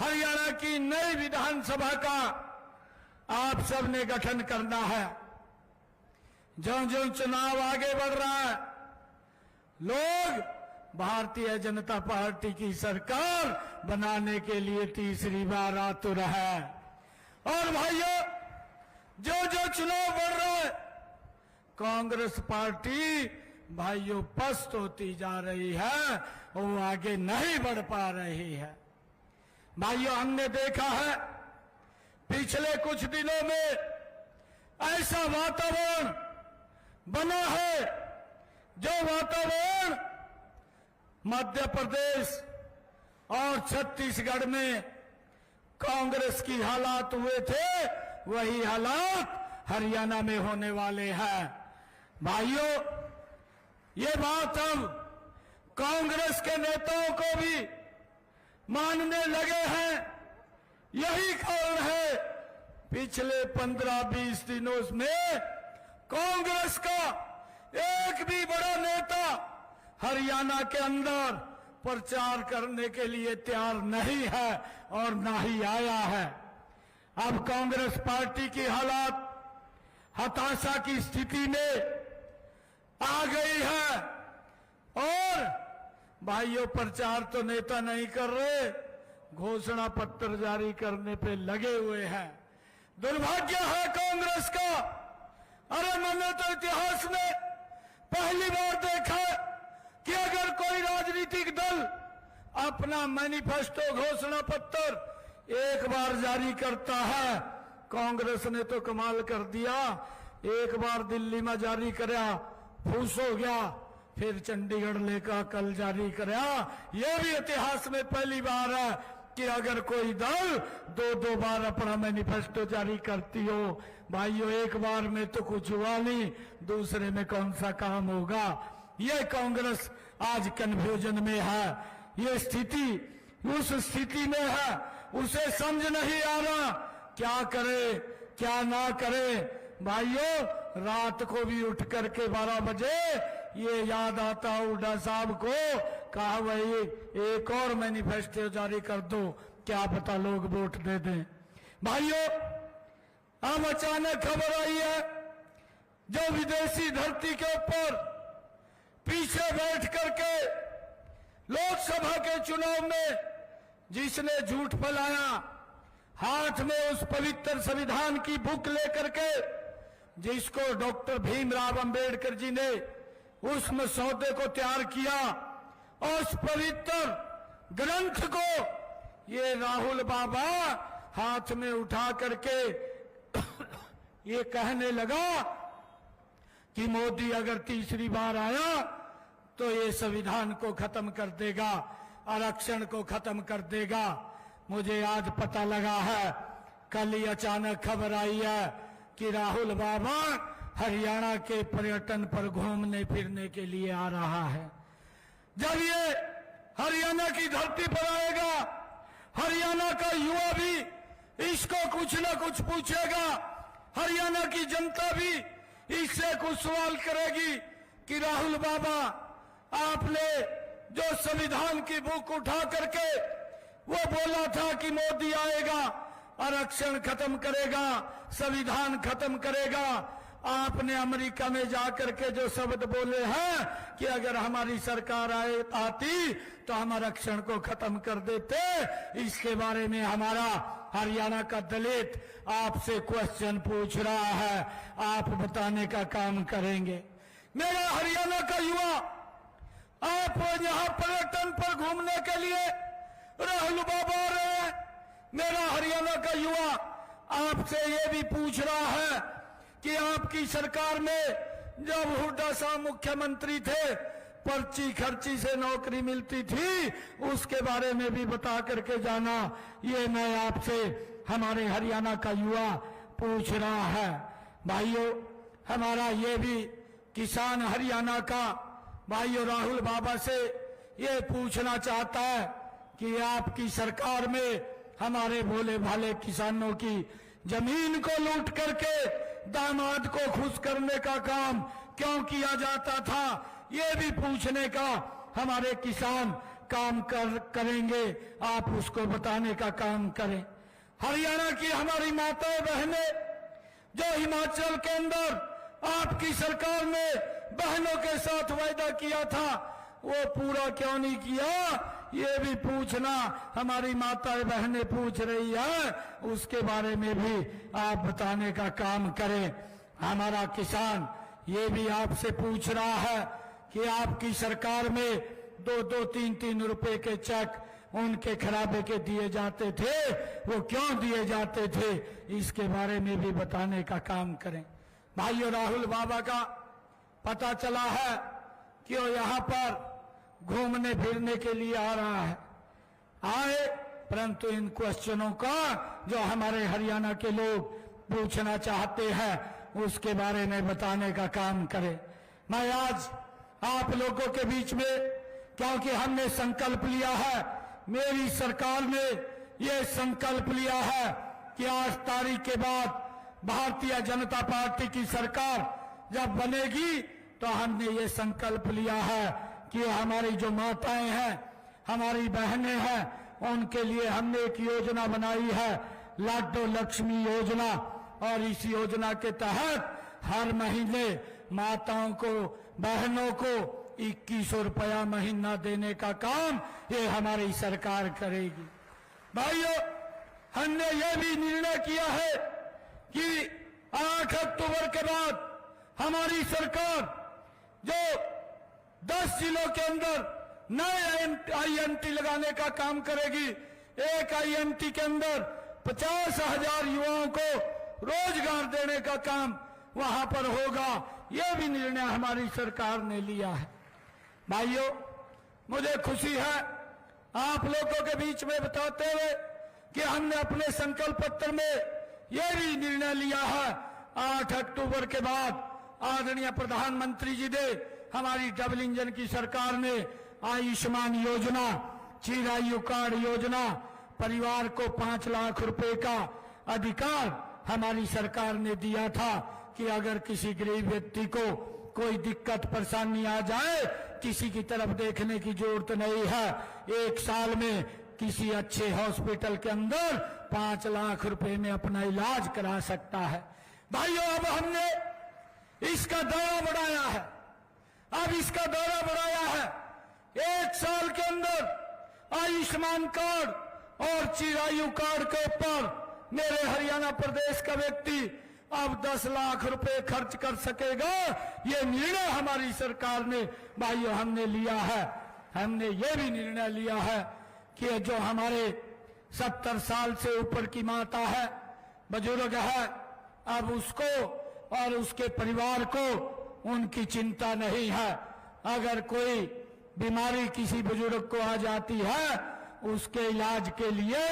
[SPEAKER 6] हरियाणा की नई विधानसभा का आप सब ने गठन करना है। जो चुनाव आगे बढ़ रहा है, लोग भारतीय जनता पार्टी की सरकार बनाने के लिए तीसरी बार आतुर है। और भाइयों, जो चुनाव बढ़ रहा है, कांग्रेस पार्टी भाइयों पस्त होती जा रही है, वो आगे नहीं बढ़ पा रही है। भाइयों, हमने देखा है पिछले कुछ दिनों में ऐसा वातावरण बना है, जो वातावरण मध्य प्रदेश और छत्तीसगढ़ में कांग्रेस की हालात हुए थे, वही हालात हरियाणा में होने वाले हैं। भाइयों, ये बात अब कांग्रेस के नेताओं को भी मानने लगे हैं। यही कारण है पिछले 15-20 दिनों में कांग्रेस का एक भी बड़ा नेता हरियाणा के अंदर प्रचार करने के लिए तैयार नहीं है और ना ही आया है। अब कांग्रेस पार्टी की हालात हताशा की स्थिति में आ गई है और भाइयों प्रचार तो नेता नहीं कर रहे, घोषणा पत्र जारी करने पे लगे हुए हैं। दुर्भाग्य है कांग्रेस का। अरे मैंने तो इतिहास में पहली बार देखा कि अगर कोई राजनीतिक दल अपना मैनिफेस्टो घोषणा पत्र एक बार जारी करता है, कांग्रेस ने तो कमाल कर दिया। एक बार दिल्ली में जारी कराया, फूस हो गया, फिर चंडीगढ़ लेकर कल जारी कराया। यह भी इतिहास में पहली बार है कि अगर कोई दल दो बार अपना मैनिफेस्टो जारी करती हो। भाइयों एक बार में तो कुछ हुआ नहीं, दूसरे में कौन सा काम होगा। ये कांग्रेस आज कन्फ्यूजन में है, ये स्थिति उस स्थिति में है, उसे समझ नहीं आ रहा क्या करे क्या ना करे। भाइयों रात को भी उठ करके 12 बजे ये याद आता हुड्डा साहब को, कहा भाई एक और मैनिफेस्टो जारी कर दो, क्या पता लोग वोट दे दें। भाइयों अब अचानक खबर आई है जो विदेशी धरती के ऊपर पीछे बैठ करके लोकसभा के चुनाव में जिसने झूठ फैलाया, हाथ में उस पवित्र संविधान की बुक लेकर के जिसको डॉक्टर भीमराव अंबेडकर जी ने उस मसौदे को तैयार किया, और उस पवित्र ग्रंथ को ये राहुल बाबा हाथ में उठा करके ये कहने लगा कि मोदी अगर तीसरी बार आया तो ये संविधान को खत्म कर देगा, आरक्षण को खत्म कर देगा। मुझे आज पता लगा है, कल ही अचानक खबर आई है कि राहुल बाबा हरियाणा के पर्यटन पर घूमने फिरने के लिए आ रहा है। जब ये हरियाणा की धरती पर आएगा, हरियाणा का युवा भी इसको कुछ न कुछ पूछेगा, हरियाणा की जनता भी इससे कुछ सवाल करेगी कि राहुल बाबा आपने जो संविधान की बुक उठा करके वो बोला था कि मोदी आएगा, आरक्षण खत्म करेगा, संविधान खत्म करेगा, आपने अमेरिका में जाकर के जो शब्द बोले हैं कि अगर हमारी सरकार आती तो हम आरक्षण को खत्म कर देते, इसके बारे में हमारा हरियाणा का दलित आपसे क्वेश्चन पूछ रहा है, आप बताने का काम करेंगे। मेरा हरियाणा का युवा, आप यहाँ पर्यटन पर घूमने के लिए राहुल बाबा आ रहे हैं। मेरा हरियाणा का युवा आपसे ये भी पूछ रहा है कि आपकी सरकार में जब हुड्डा साहब मुख्यमंत्री थे, पर्ची खर्ची से नौकरी मिलती थी, उसके बारे में भी बता करके जाना। ये मैं आपसे हमारे हरियाणा का युवा पूछ रहा है। भाइयों हमारा ये भी किसान हरियाणा का भाइयों राहुल बाबा से ये पूछना चाहता है कि आपकी सरकार में हमारे भोले भाले किसानों की जमीन को लूट करके दामाद को खुश करने का काम क्यों किया जाता था, ये भी पूछने का हमारे किसान काम करेंगे, आप उसको बताने का काम करें। हरियाणा की हमारी माताएं बहनें जो हिमाचल के अंदर आपकी सरकार ने बहनों के साथ वायदा किया था, वो पूरा क्यों नहीं किया, ये भी पूछना हमारी माताएं बहनें पूछ रही है, उसके बारे में भी आप बताने का काम करें। हमारा किसान ये भी आपसे पूछ रहा है कि आपकी सरकार में 2-2, 3-3 रुपए के चेक उनके खराबे के दिए जाते थे, वो क्यों दिए जाते थे, इसके बारे में भी बताने का काम करें। भाइयों राहुल बाबा का पता चला है कि वो यहाँ पर घूमने फिरने के लिए आ रहा है, आए, परंतु इन क्वेश्चनों का जो हमारे हरियाणा के लोग पूछना चाहते हैं उसके बारे में बताने का काम करें। मैं आज आप लोगों के बीच में क्योंकि हमने संकल्प लिया है, मेरी सरकार ने ये संकल्प लिया है कि 8 तारीख के बाद भारतीय जनता पार्टी की सरकार जब बनेगी तो हमने ये संकल्प लिया है कि हमारी जो माताएं हैं, हमारी बहनें हैं, उनके लिए हमने एक योजना बनाई है, लाडो लक्ष्मी योजना। और इस योजना के तहत हर महीने माताओं को, बहनों को 2100 रुपया महीना देने का काम ये हमारी सरकार करेगी। भाइयों, हमने ये भी निर्णय किया है कि 8 अक्टूबर के बाद हमारी सरकार जो 10 जिलों के अंदर नए आईएमटी लगाने का काम करेगी, एक आईएमटी के अंदर 50,000 युवाओं को रोजगार देने का काम वहां पर होगा। यह भी निर्णय हमारी सरकार ने लिया है। भाइयों, मुझे खुशी है आप लोगों के बीच में बताते हुए कि हमने अपने संकल्प पत्र में यह भी निर्णय लिया है, 8 अक्टूबर के बाद आदरणीय प्रधानमंत्री जी ने, हमारी डबल इंजन की सरकार ने आयुष्मान योजना, चिरायु कार्ड योजना, परिवार को 5 लाख रुपए का अधिकार हमारी सरकार ने दिया था कि अगर किसी गरीब व्यक्ति को कोई दिक्कत परेशानी आ जाए, किसी की तरफ देखने की जरूरत नहीं है, 1 साल में किसी अच्छे हॉस्पिटल के अंदर 5 लाख रुपए में अपना इलाज करा सकता है। भाइयों, अब हमने इसका दायरा बढ़ाया है, अब इसका दायरा बढ़ाया है। 1 साल के अंदर आयुष्मान कार्ड और चिरायु कार्ड के ऊपर मेरे हरियाणा प्रदेश का व्यक्ति अब 10 लाख रुपए खर्च कर सकेगा। ये निर्णय हमारी सरकार ने, भाइयों, हमने लिया है। हमने ये भी निर्णय लिया है कि जो हमारे 70 साल से ऊपर की माता है, बुजुर्ग है, अब उसको और उसके परिवार को उनकी चिंता नहीं है। अगर कोई बीमारी किसी बुजुर्ग को आ जाती है, उसके इलाज के लिए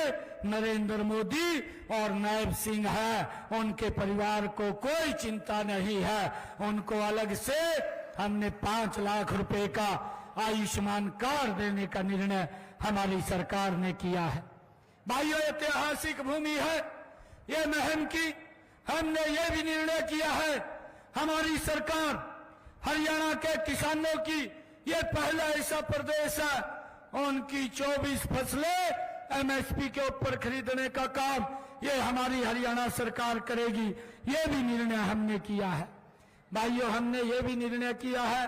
[SPEAKER 6] नरेंद्र मोदी और नायब सिंह है, उनके परिवार को कोई चिंता नहीं है। उनको अलग से हमने 5 लाख रुपए का आयुष्मान कार्ड देने का निर्णय हमारी सरकार ने किया है। भाइयों, ऐतिहासिक भूमि है ये महम की। हमने ये भी निर्णय किया है, हमारी सरकार हरियाणा के किसानों की ये पहला ऐसा प्रदेश है, उनकी 24 फसलें एमएसपी के ऊपर खरीदने का काम ये हमारी हरियाणा सरकार करेगी। ये भी निर्णय हमने किया है। भाइयों, हमने ये भी निर्णय किया है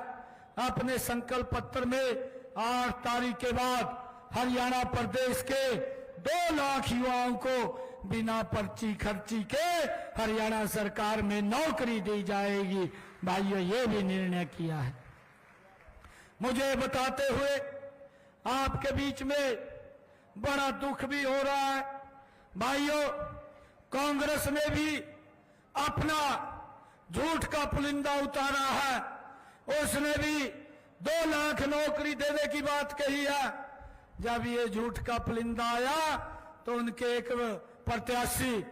[SPEAKER 6] अपने संकल्प पत्र में 8 तारीख के बाद हरियाणा प्रदेश के 2 लाख युवाओं को बिना पर्ची खर्ची के हरियाणा सरकार में नौकरी दी जाएगी। भाइयों, ये भी निर्णय किया है। मुझे बताते हुए आपके बीच में बड़ा दुख भी हो रहा है। भाइयों, कांग्रेस ने भी अपना झूठ का पुलिंदा उतारा है। उसने भी 2 लाख नौकरी देने की बात कही है। जब ये झूठ का पुलिंदा आया तो उनके एक प्रत्याशी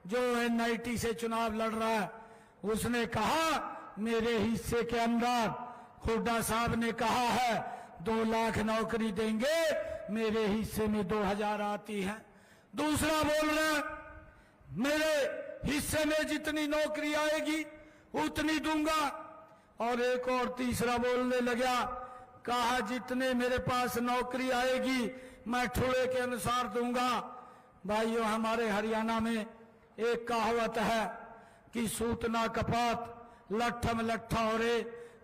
[SPEAKER 6] जो एनआईटी से चुनाव लड़ रहा है, उसने कहा मेरे हिस्से के अंदर, हुड्डा साहब ने कहा है 2 लाख नौकरी देंगे, मेरे हिस्से में 2000 आती है। दूसरा बोल रहा मेरे हिस्से में जितनी नौकरी आएगी उतनी दूंगा। और एक और तीसरा बोलने लगा, कहा जितने मेरे पास नौकरी आएगी मैं ठुड़े के अनुसार दूंगा। भाइयों, हमारे हरियाणा में एक कहावत है कि सूत ना कपात लट्ठम लट्ठा हो रे।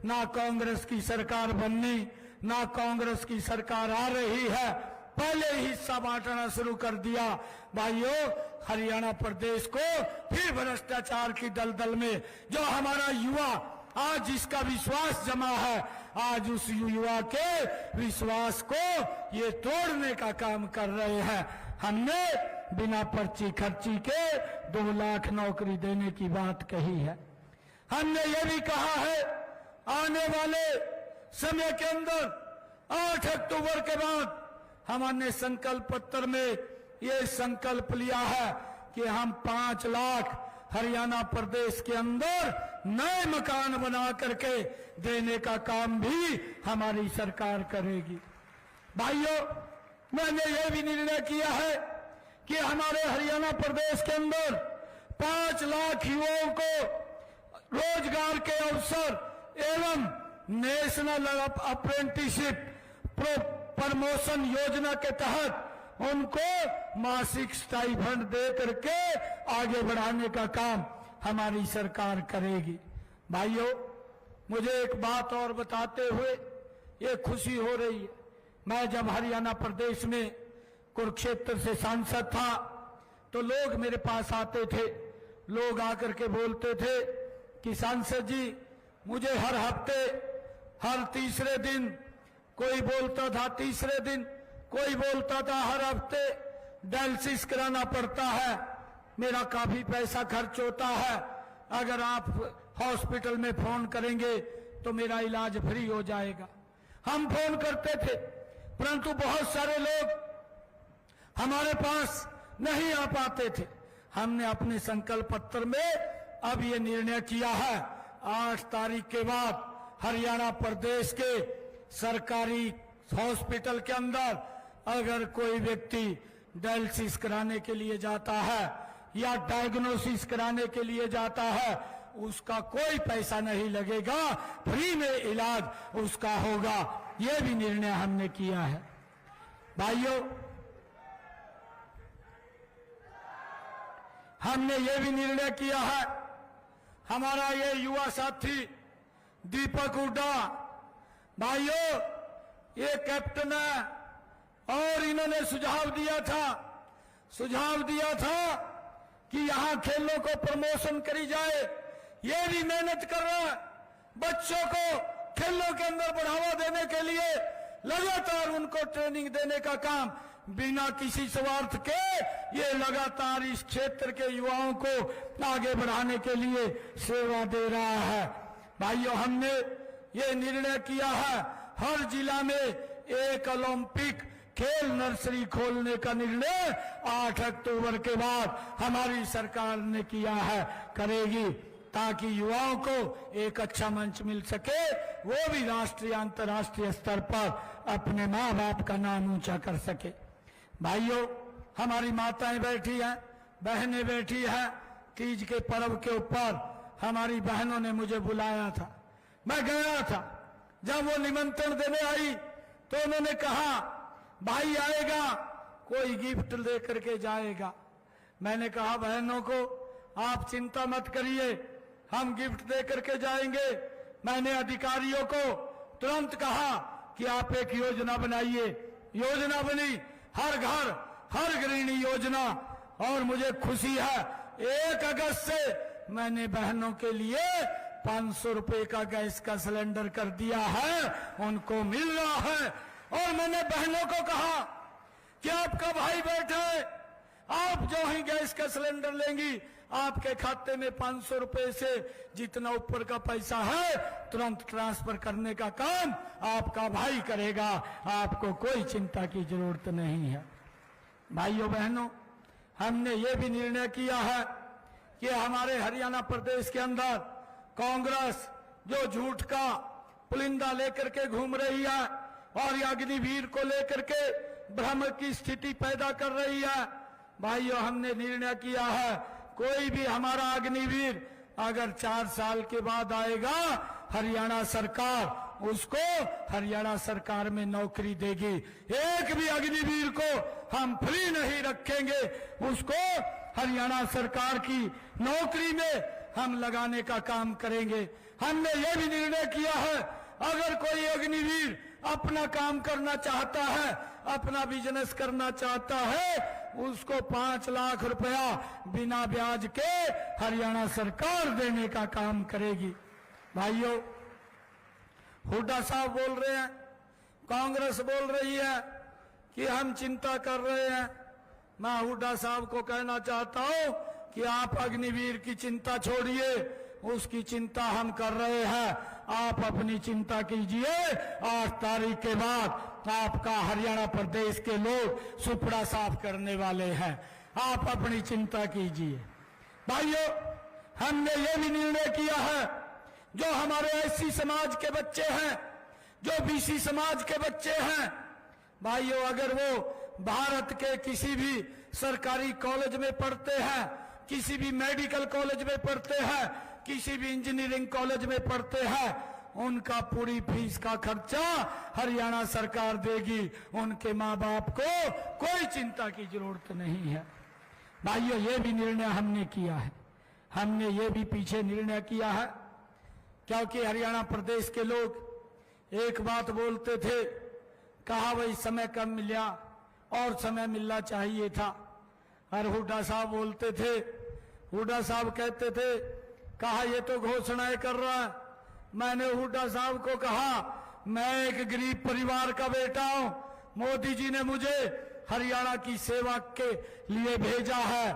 [SPEAKER 6] ना कांग्रेस की सरकार बननी, ना कांग्रेस की सरकार आ रही है, पहले ही हिस्सा बांटना शुरू कर दिया। भाइयों, हरियाणा प्रदेश को फिर भ्रष्टाचार की दलदल में जो हमारा युवा आज जिसका विश्वास जमा है, आज उस युवा के विश्वास को ये तोड़ने का काम कर रहे हैं। हमने बिना पर्ची खर्ची के 2 लाख नौकरी देने की बात कही है। हमने ये भी कहा है आने वाले समय के अंदर 8 अक्टूबर के बाद हमने संकल्प पत्र में ये संकल्प लिया है कि हम 5 लाख हरियाणा प्रदेश के अंदर नए मकान बना करके देने का काम भी हमारी सरकार करेगी। भाइयों, मैंने यह भी निर्णय किया है कि हमारे हरियाणा प्रदेश के अंदर 5 लाख युवाओं को रोजगार के अवसर एवं नेशनल अप्रेंटिसशिप प्रमोशन योजना के तहत उनको मासिक स्टाइपेंड दे करके आगे बढ़ाने का काम हमारी सरकार करेगी। भाइयों, मुझे एक बात और बताते हुए ये खुशी हो रही है। मैं जब हरियाणा प्रदेश में कुरुक्षेत्र से सांसद था तो लोग मेरे पास आते थे, लोग आकर के बोलते थे कि सांसद जी, मुझे हर हफ्ते हर तीसरे दिन, कोई बोलता था तीसरे दिन, कोई बोलता था हर हफ्ते डायलिसिस कराना पड़ता है, मेरा काफी पैसा खर्च होता है, अगर आप हॉस्पिटल में फोन करेंगे तो मेरा इलाज फ्री हो जाएगा। हम फोन करते थे, परंतु बहुत सारे लोग हमारे पास नहीं आ पाते थे। हमने अपने संकल्प पत्र में अब ये निर्णय किया है, 8 तारीख के बाद हरियाणा प्रदेश के सरकारी हॉस्पिटल के अंदर अगर कोई व्यक्ति डायलिसिस कराने के लिए जाता है या डायग्नोसिस कराने के लिए जाता है, उसका कोई पैसा नहीं लगेगा, फ्री में इलाज उसका होगा। यह भी निर्णय हमने किया है। भाइयों, हमने ये भी निर्णय किया है, हमारा ये युवा साथी दीपक हुड्डा, भाइयों ये कैप्टन है और इन्होंने सुझाव दिया था कि यहां खेलों को प्रमोशन करी जाए। ये भी मेहनत कर रहा है, बच्चों को खेलों के अंदर बढ़ावा देने के लिए लगातार उनको ट्रेनिंग देने का काम बिना किसी स्वार्थ के ये लगातार इस क्षेत्र के युवाओं को आगे बढ़ाने के लिए सेवा दे रहा है। भाइयों, हमने ये निर्णय किया है, हर जिला में एक ओलंपिक खेल नर्सरी खोलने का निर्णय 8 अक्टूबर के बाद हमारी सरकार ने किया है, करेगी, ताकि युवाओं को एक अच्छा मंच मिल सके, वो भी राष्ट्रीय अंतर्राष्ट्रीय स्तर पर अपने माँ बाप का नाम ऊंचा कर सके। भाइयों, हमारी माताएं बैठी हैं, बहनें बैठी हैं, तीज के पर्व के ऊपर हमारी बहनों ने मुझे बुलाया था, मैं गया था। जब वो निमंत्रण देने आई तो उन्होंने कहा भाई आएगा, कोई गिफ्ट लेकर के जाएगा। मैंने कहा बहनों को आप चिंता मत करिए, हम गिफ्ट दे करके जाएंगे। मैंने अधिकारियों को तुरंत कहा कि आप एक योजना बनाइए। योजना बनी, हर घर हर गृहिणी योजना, और मुझे खुशी है 1 अगस्त से मैंने बहनों के लिए 500 रुपए का गैस का सिलेंडर कर दिया है, उनको मिल रहा है। और मैंने बहनों को कहा कि आपका भाई बैठा है, आप जो ही गैस का सिलेंडर लेंगी आपके खाते में 500 रुपए से जितना ऊपर का पैसा है तुरंत ट्रांसफर करने का काम आपका भाई करेगा, आपको कोई चिंता की जरूरत नहीं है। भाइयों बहनों, हमने ये भी निर्णय किया है कि हमारे हरियाणा प्रदेश के अंदर कांग्रेस जो झूठ का पुलिंदा लेकर के घूम रही है और ये अग्निवीर को लेकर के भ्रम की स्थिति पैदा कर रही है, भाइयों हमने निर्णय किया है कोई भी हमारा अग्निवीर अगर 4 साल के बाद आएगा, हरियाणा सरकार उसको हरियाणा सरकार में नौकरी देगी। एक भी अग्निवीर को हम फ्री नहीं रखेंगे, उसको हरियाणा सरकार की नौकरी में हम लगाने का काम करेंगे। हमने ये भी निर्णय किया है अगर कोई अग्निवीर अपना काम करना चाहता है, अपना बिजनेस करना चाहता है, उसको 5 लाख रुपया बिना ब्याज के हरियाणा सरकार देने का काम करेगी। भाइयों, हुड्डा साहब बोल रहे हैं, कांग्रेस बोल रही है कि हम चिंता कर रहे हैं। मैं हुड्डा साहब को कहना चाहता हूं कि आप अग्निवीर की चिंता छोड़िए, उसकी चिंता हम कर रहे हैं। आप अपनी चिंता कीजिए, 8 तारीख के बाद आपका हरियाणा प्रदेश के लोग सुपड़ा साफ करने वाले हैं, आप अपनी चिंता कीजिए। भाइयों, हमने ये भी निर्णय किया है जो हमारे एससी समाज के बच्चे हैं, जो बीसी समाज के बच्चे हैं, भाइयों, अगर वो भारत के किसी भी सरकारी कॉलेज में पढ़ते हैं, किसी भी मेडिकल कॉलेज में पढ़ते हैं, किसी भी इंजीनियरिंग कॉलेज में पढ़ते हैं, उनका पूरी फीस का खर्चा हरियाणा सरकार देगी। उनके माँ बाप को कोई चिंता की जरूरत नहीं है। भाइयों, ये भी निर्णय हमने किया है। हमने ये भी पीछे निर्णय किया है, क्योंकि हरियाणा प्रदेश के लोग एक बात बोलते थे, कहा भाई समय कम मिला और समय मिलना चाहिए था। और हुड्डा साहब बोलते थे, हुड्डा साहब कहते थे, कहा ये तो घोषणाएं कर रहा है। मैंने हुड्डा साहब को कहा, मैं एक गरीब परिवार का बेटा हूं, मोदी जी ने मुझे हरियाणा की सेवा के लिए भेजा है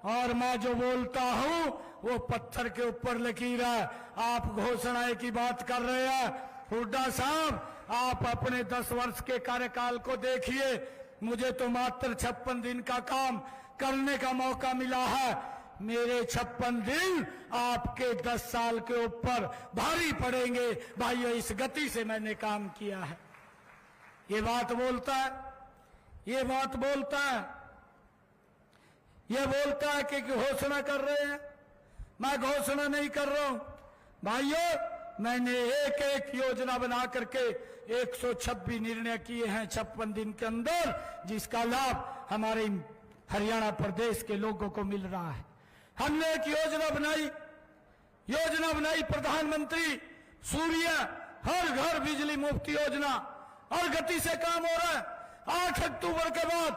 [SPEAKER 6] और मैं जो बोलता हूं वो पत्थर के ऊपर लकीर है। आप घोषणाएं की बात कर रहे हैं। हुड्डा साहब, आप अपने 10 वर्ष के कार्यकाल को देखिए। मुझे तो मात्र 56 दिन का काम करने का मौका मिला है। मेरे 56 दिन आपके 10 साल के ऊपर भारी पड़ेंगे। भाइयों, इस गति से मैंने काम किया है। ये बात बोलता है, ये बात बोलता है, ये बोलता है कि घोषणा कर रहे हैं। मैं घोषणा नहीं कर रहा हूं भाइयों, मैंने एक एक योजना बना करके 126 निर्णय किए हैं 56 दिन के अंदर, जिसका लाभ हमारे हरियाणा प्रदेश के लोगों को मिल रहा है। हमने एक योजना बनाई प्रधानमंत्री सूर्य हर घर बिजली मुफ्त योजना, और गति से काम हो रहा है। 8 अक्टूबर के बाद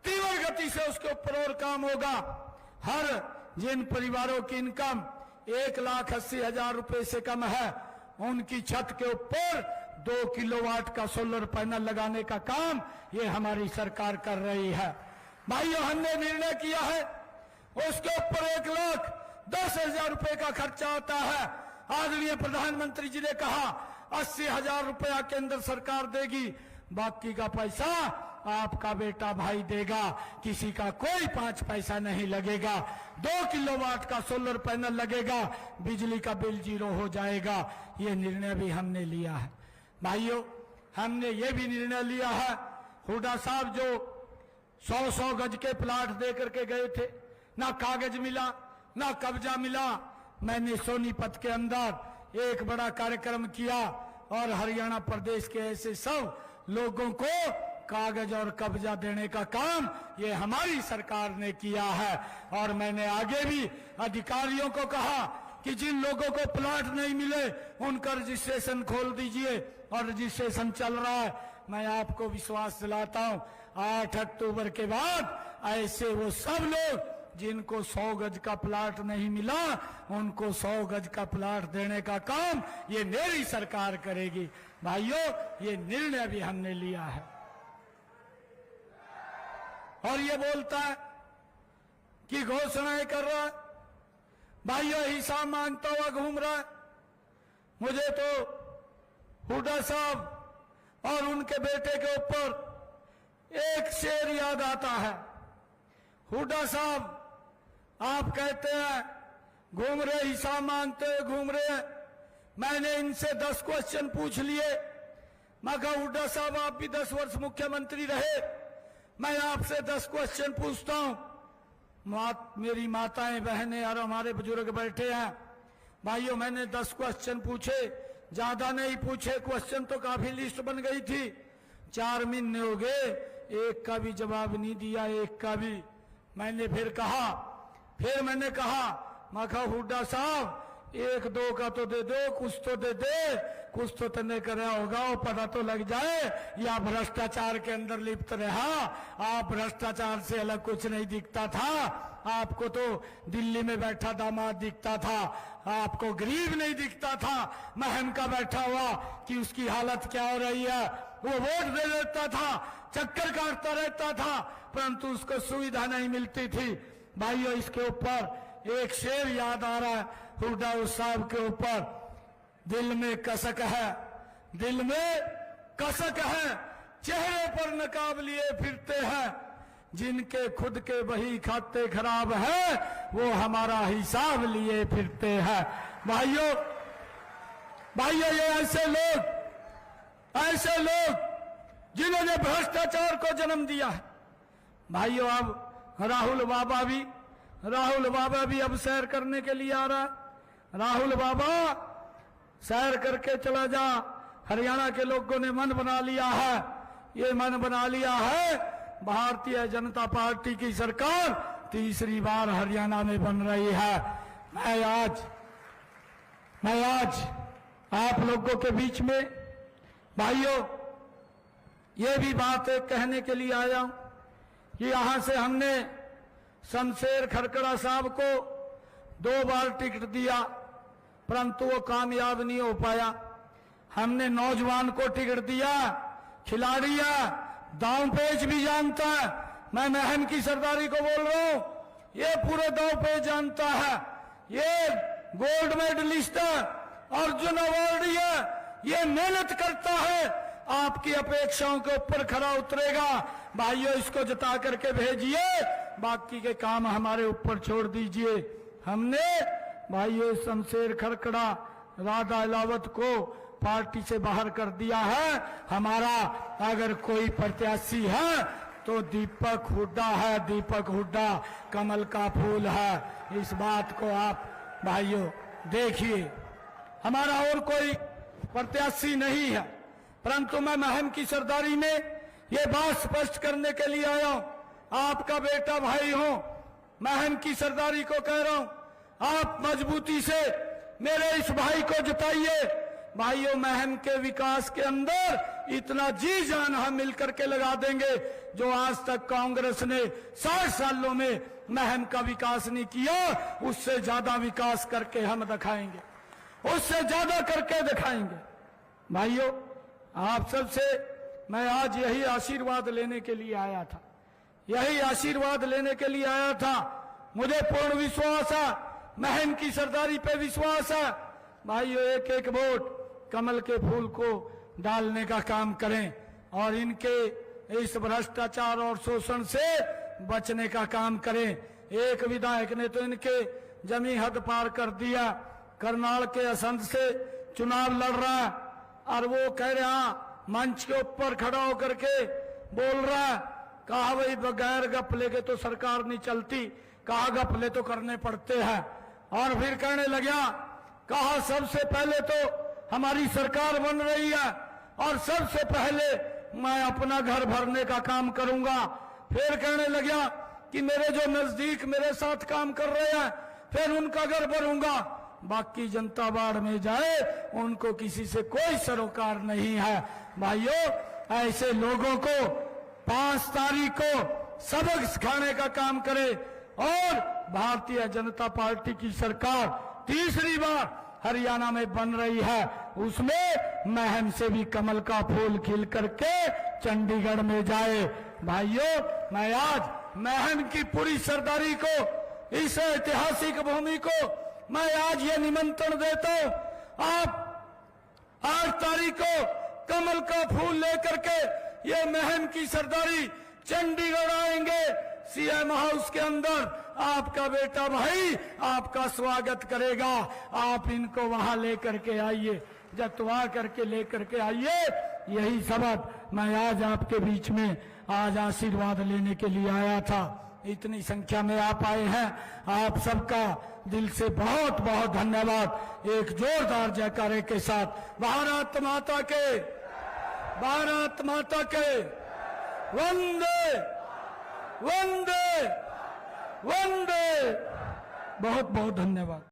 [SPEAKER 6] तीव्र गति से उसके ऊपर और काम होगा। हर जिन परिवारों की इनकम 1,80,000 रुपए से कम है, उनकी छत के ऊपर 2 किलोवाट का सोलर पैनल लगाने का काम ये हमारी सरकार कर रही है। भाइयों, हमने निर्णय किया है, उसके ऊपर 1,10,000 रुपए का खर्चा आता है। आदरणीय प्रधानमंत्री जी ने कहा 80,000 रुपया के अंदर सरकार देगी, बाकी का पैसा आपका बेटा भाई देगा। किसी का कोई 5 पैसा नहीं लगेगा। 2 किलोवाट का सोलर पैनल लगेगा, बिजली का बिल 0 हो जाएगा। ये निर्णय भी हमने लिया है। भाइयों, हमने ये भी निर्णय लिया है, हुड्डा साहब जो 100-100 गज के प्लाट दे करके गए थे, ना कागज मिला ना कब्जा मिला। मैंने सोनीपत के अंदर एक बड़ा कार्यक्रम किया और हरियाणा प्रदेश के ऐसे सब लोगों को कागज और कब्जा देने का काम ये हमारी सरकार ने किया है। और मैंने आगे भी अधिकारियों को कहा कि जिन लोगों को प्लाट नहीं मिले उनका रजिस्ट्रेशन खोल दीजिए, और रजिस्ट्रेशन चल रहा है। मैं आपको विश्वास दिलाता हूं, 8 अक्टूबर के बाद ऐसे वो सब लोग जिनको 100 गज का प्लाट नहीं मिला, उनको 100 गज का प्लाट देने का काम ये मेरी सरकार करेगी। भाइयों, ये निर्णय भी हमने लिया है। और ये बोलता है कि घोषणाएं कर रहा है। भाइयों, हिसाब मांगता हुआ घूम रहा है। मुझे तो हुड्डा साहब और उनके बेटे के ऊपर एक शेर याद आता है। हुड्डा साहब, आप कहते हैं घूम रहे, हिसाब मांगते हुए घूम रहे हैं। मैंने इनसे 10 क्वेश्चन पूछ लिए। मैं कहा, हुड्डा साहब आप भी 10 वर्ष मुख्यमंत्री रहे, मैं आपसे 10 क्वेश्चन पूछता हूं। मेरी माताएं बहनें और हमारे बुजुर्ग बैठे हैं। भाइयों, मैंने 10 क्वेश्चन पूछे, ज्यादा नहीं पूछे। क्वेश्चन तो काफी लिस्ट बन गई थी, 4 महीने हो गए, एक का भी जवाब नहीं दिया, एक का भी। मैंने फिर मैंने कहा मैं कहा, हुड्डा साहब 1-2 का तो दे दो, कुछ तो दे दे, कुछ तो तने कर रहा होगा, वो पता तो लग जाए या भ्रष्टाचार के अंदर लिप्त रहा। आप भ्रष्टाचार से अलग कुछ नहीं दिखता था। आपको तो दिल्ली में बैठा दामाद दिखता था, आपको गरीब नहीं दिखता था महम का बैठा हुआ कि उसकी हालत क्या हो रही है। वो वोट दे देता था, चक्कर काटता रहता था, परंतु उसको सुविधा नहीं मिलती थी। भाइयों, इसके ऊपर एक शेर याद आ रहा है हुड्डा साहब के ऊपर, दिल में कसक है, दिल में कसक है, चेहरे पर नकाब लिए फिरते हैं, जिनके खुद के बही खाते खराब है वो हमारा हिसाब लिए फिरते हैं। भाइयों, ये ऐसे लोग जिन्होंने भ्रष्टाचार को जन्म दिया है। भाइयों, अब राहुल बाबा भी अब सैर करने के लिए आ रहा है। राहुल बाबा सैर करके चला जा। हरियाणा के लोगों ने मन बना लिया है, ये मन बना लिया है भारतीय जनता पार्टी की सरकार तीसरी बार हरियाणा में बन रही है। मैं आज आप लोगों के बीच में भाइयों ये भी बात कहने के लिए आया हूं कि यहां से हमने शमशेर खरकड़ा साहब को 2 बार टिकट दिया, परंतु वो कामयाब नहीं हो पाया। हमने नौजवान को टिकट दिया, खिलाड़ी है, दांव पेच भी जानता है। मैं महम की सरदारी को बोल रहा हूं, ये पूरे दांव पेच जानता है। ये गोल्ड मेडलिस्ट है, अर्जुन अवार्डी है, ये मेहनत करता है, आपकी अपेक्षाओं के ऊपर खरा उतरेगा। भाइयों, इसको जिता करके भेजिए, बाकी के काम हमारे ऊपर छोड़ दीजिए। हमने भाइयों शमशेर खरकड़ा, राधा अलावत को पार्टी से बाहर कर दिया है। हमारा अगर कोई प्रत्याशी है तो दीपक हुड्डा है। दीपक हुड्डा कमल का फूल है, इस बात को आप भाइयों देखिए। हमारा और कोई प्रत्याशी नहीं है, परंतु मैं महम की सरदारी में ये बात स्पष्ट करने के लिए आया हूं। आपका बेटा भाई हूं, महम की सरदारी को कह रहा हूं, आप मजबूती से मेरे इस भाई को जिताइए। भाइयों, महम के विकास के अंदर इतना जी जान हम मिलकर के लगा देंगे जो आज तक कांग्रेस ने 60 सालों में महम का विकास नहीं किया। उससे ज्यादा विकास करके हम दिखाएंगे, उससे ज्यादा करके दिखाएंगे। भाइयों, आप सबसे मैं आज यही आशीर्वाद लेने के लिए आया था, यही आशीर्वाद लेने के लिए आया था। मुझे पूर्ण विश्वास है, महम की सरदारी पे विश्वास है। भाइयों, एक एक वोट कमल के फूल को डालने का काम करें और इनके इस भ्रष्टाचार और शोषण से बचने का काम करें। एक विधायक ने तो इनके जमी हद पार कर दिया, करनाल के असंध से चुनाव लड़ रहा है और वो कह रहा मंच के ऊपर खड़ा होकर के बोल रहा है, कहा भाई बगैर गफले के तो सरकार नहीं चलती, कहा गफले तो करने पड़ते हैं। और फिर कहने लगा, कहा सबसे पहले तो हमारी सरकार बन रही है और सबसे पहले मैं अपना घर भरने का काम करूंगा। फिर कहने लगा कि मेरे जो नजदीक मेरे साथ काम कर रहे हैं फिर उनका घर भरूंगा, बाकी जनता बाढ़ में जाए, उनको किसी से कोई सरोकार नहीं है। भाइयों, ऐसे लोगों को 5 तारीख को सबक सिखाने का काम करें और भारतीय जनता पार्टी की सरकार तीसरी बार हरियाणा में बन रही है, उसमें महम से भी कमल का फूल खिल करके चंडीगढ़ में जाए। भाइयों, मैं आज महम की पूरी सरदारी को, इस ऐतिहासिक भूमि को मैं आज ये निमंत्रण देता हूं, आप 8 तारीख को कमल का फूल लेकर के ये महम की सरदारी चंडीगढ़ आएंगे। सीएम हाउस के अंदर आपका बेटा भाई आपका स्वागत करेगा। आप इनको वहां लेकर के आइए, जतवा करके लेकर के आइए। यही सबक मैं आज आपके बीच में आज आशीर्वाद लेने के लिए आया था। इतनी संख्या में आप आए हैं, आप सबका दिल से बहुत बहुत धन्यवाद। एक जोरदार जयकारे के साथ भारत माता के, भारत माता के वंदे वंदे वंदे। बहुत बहुत धन्यवाद।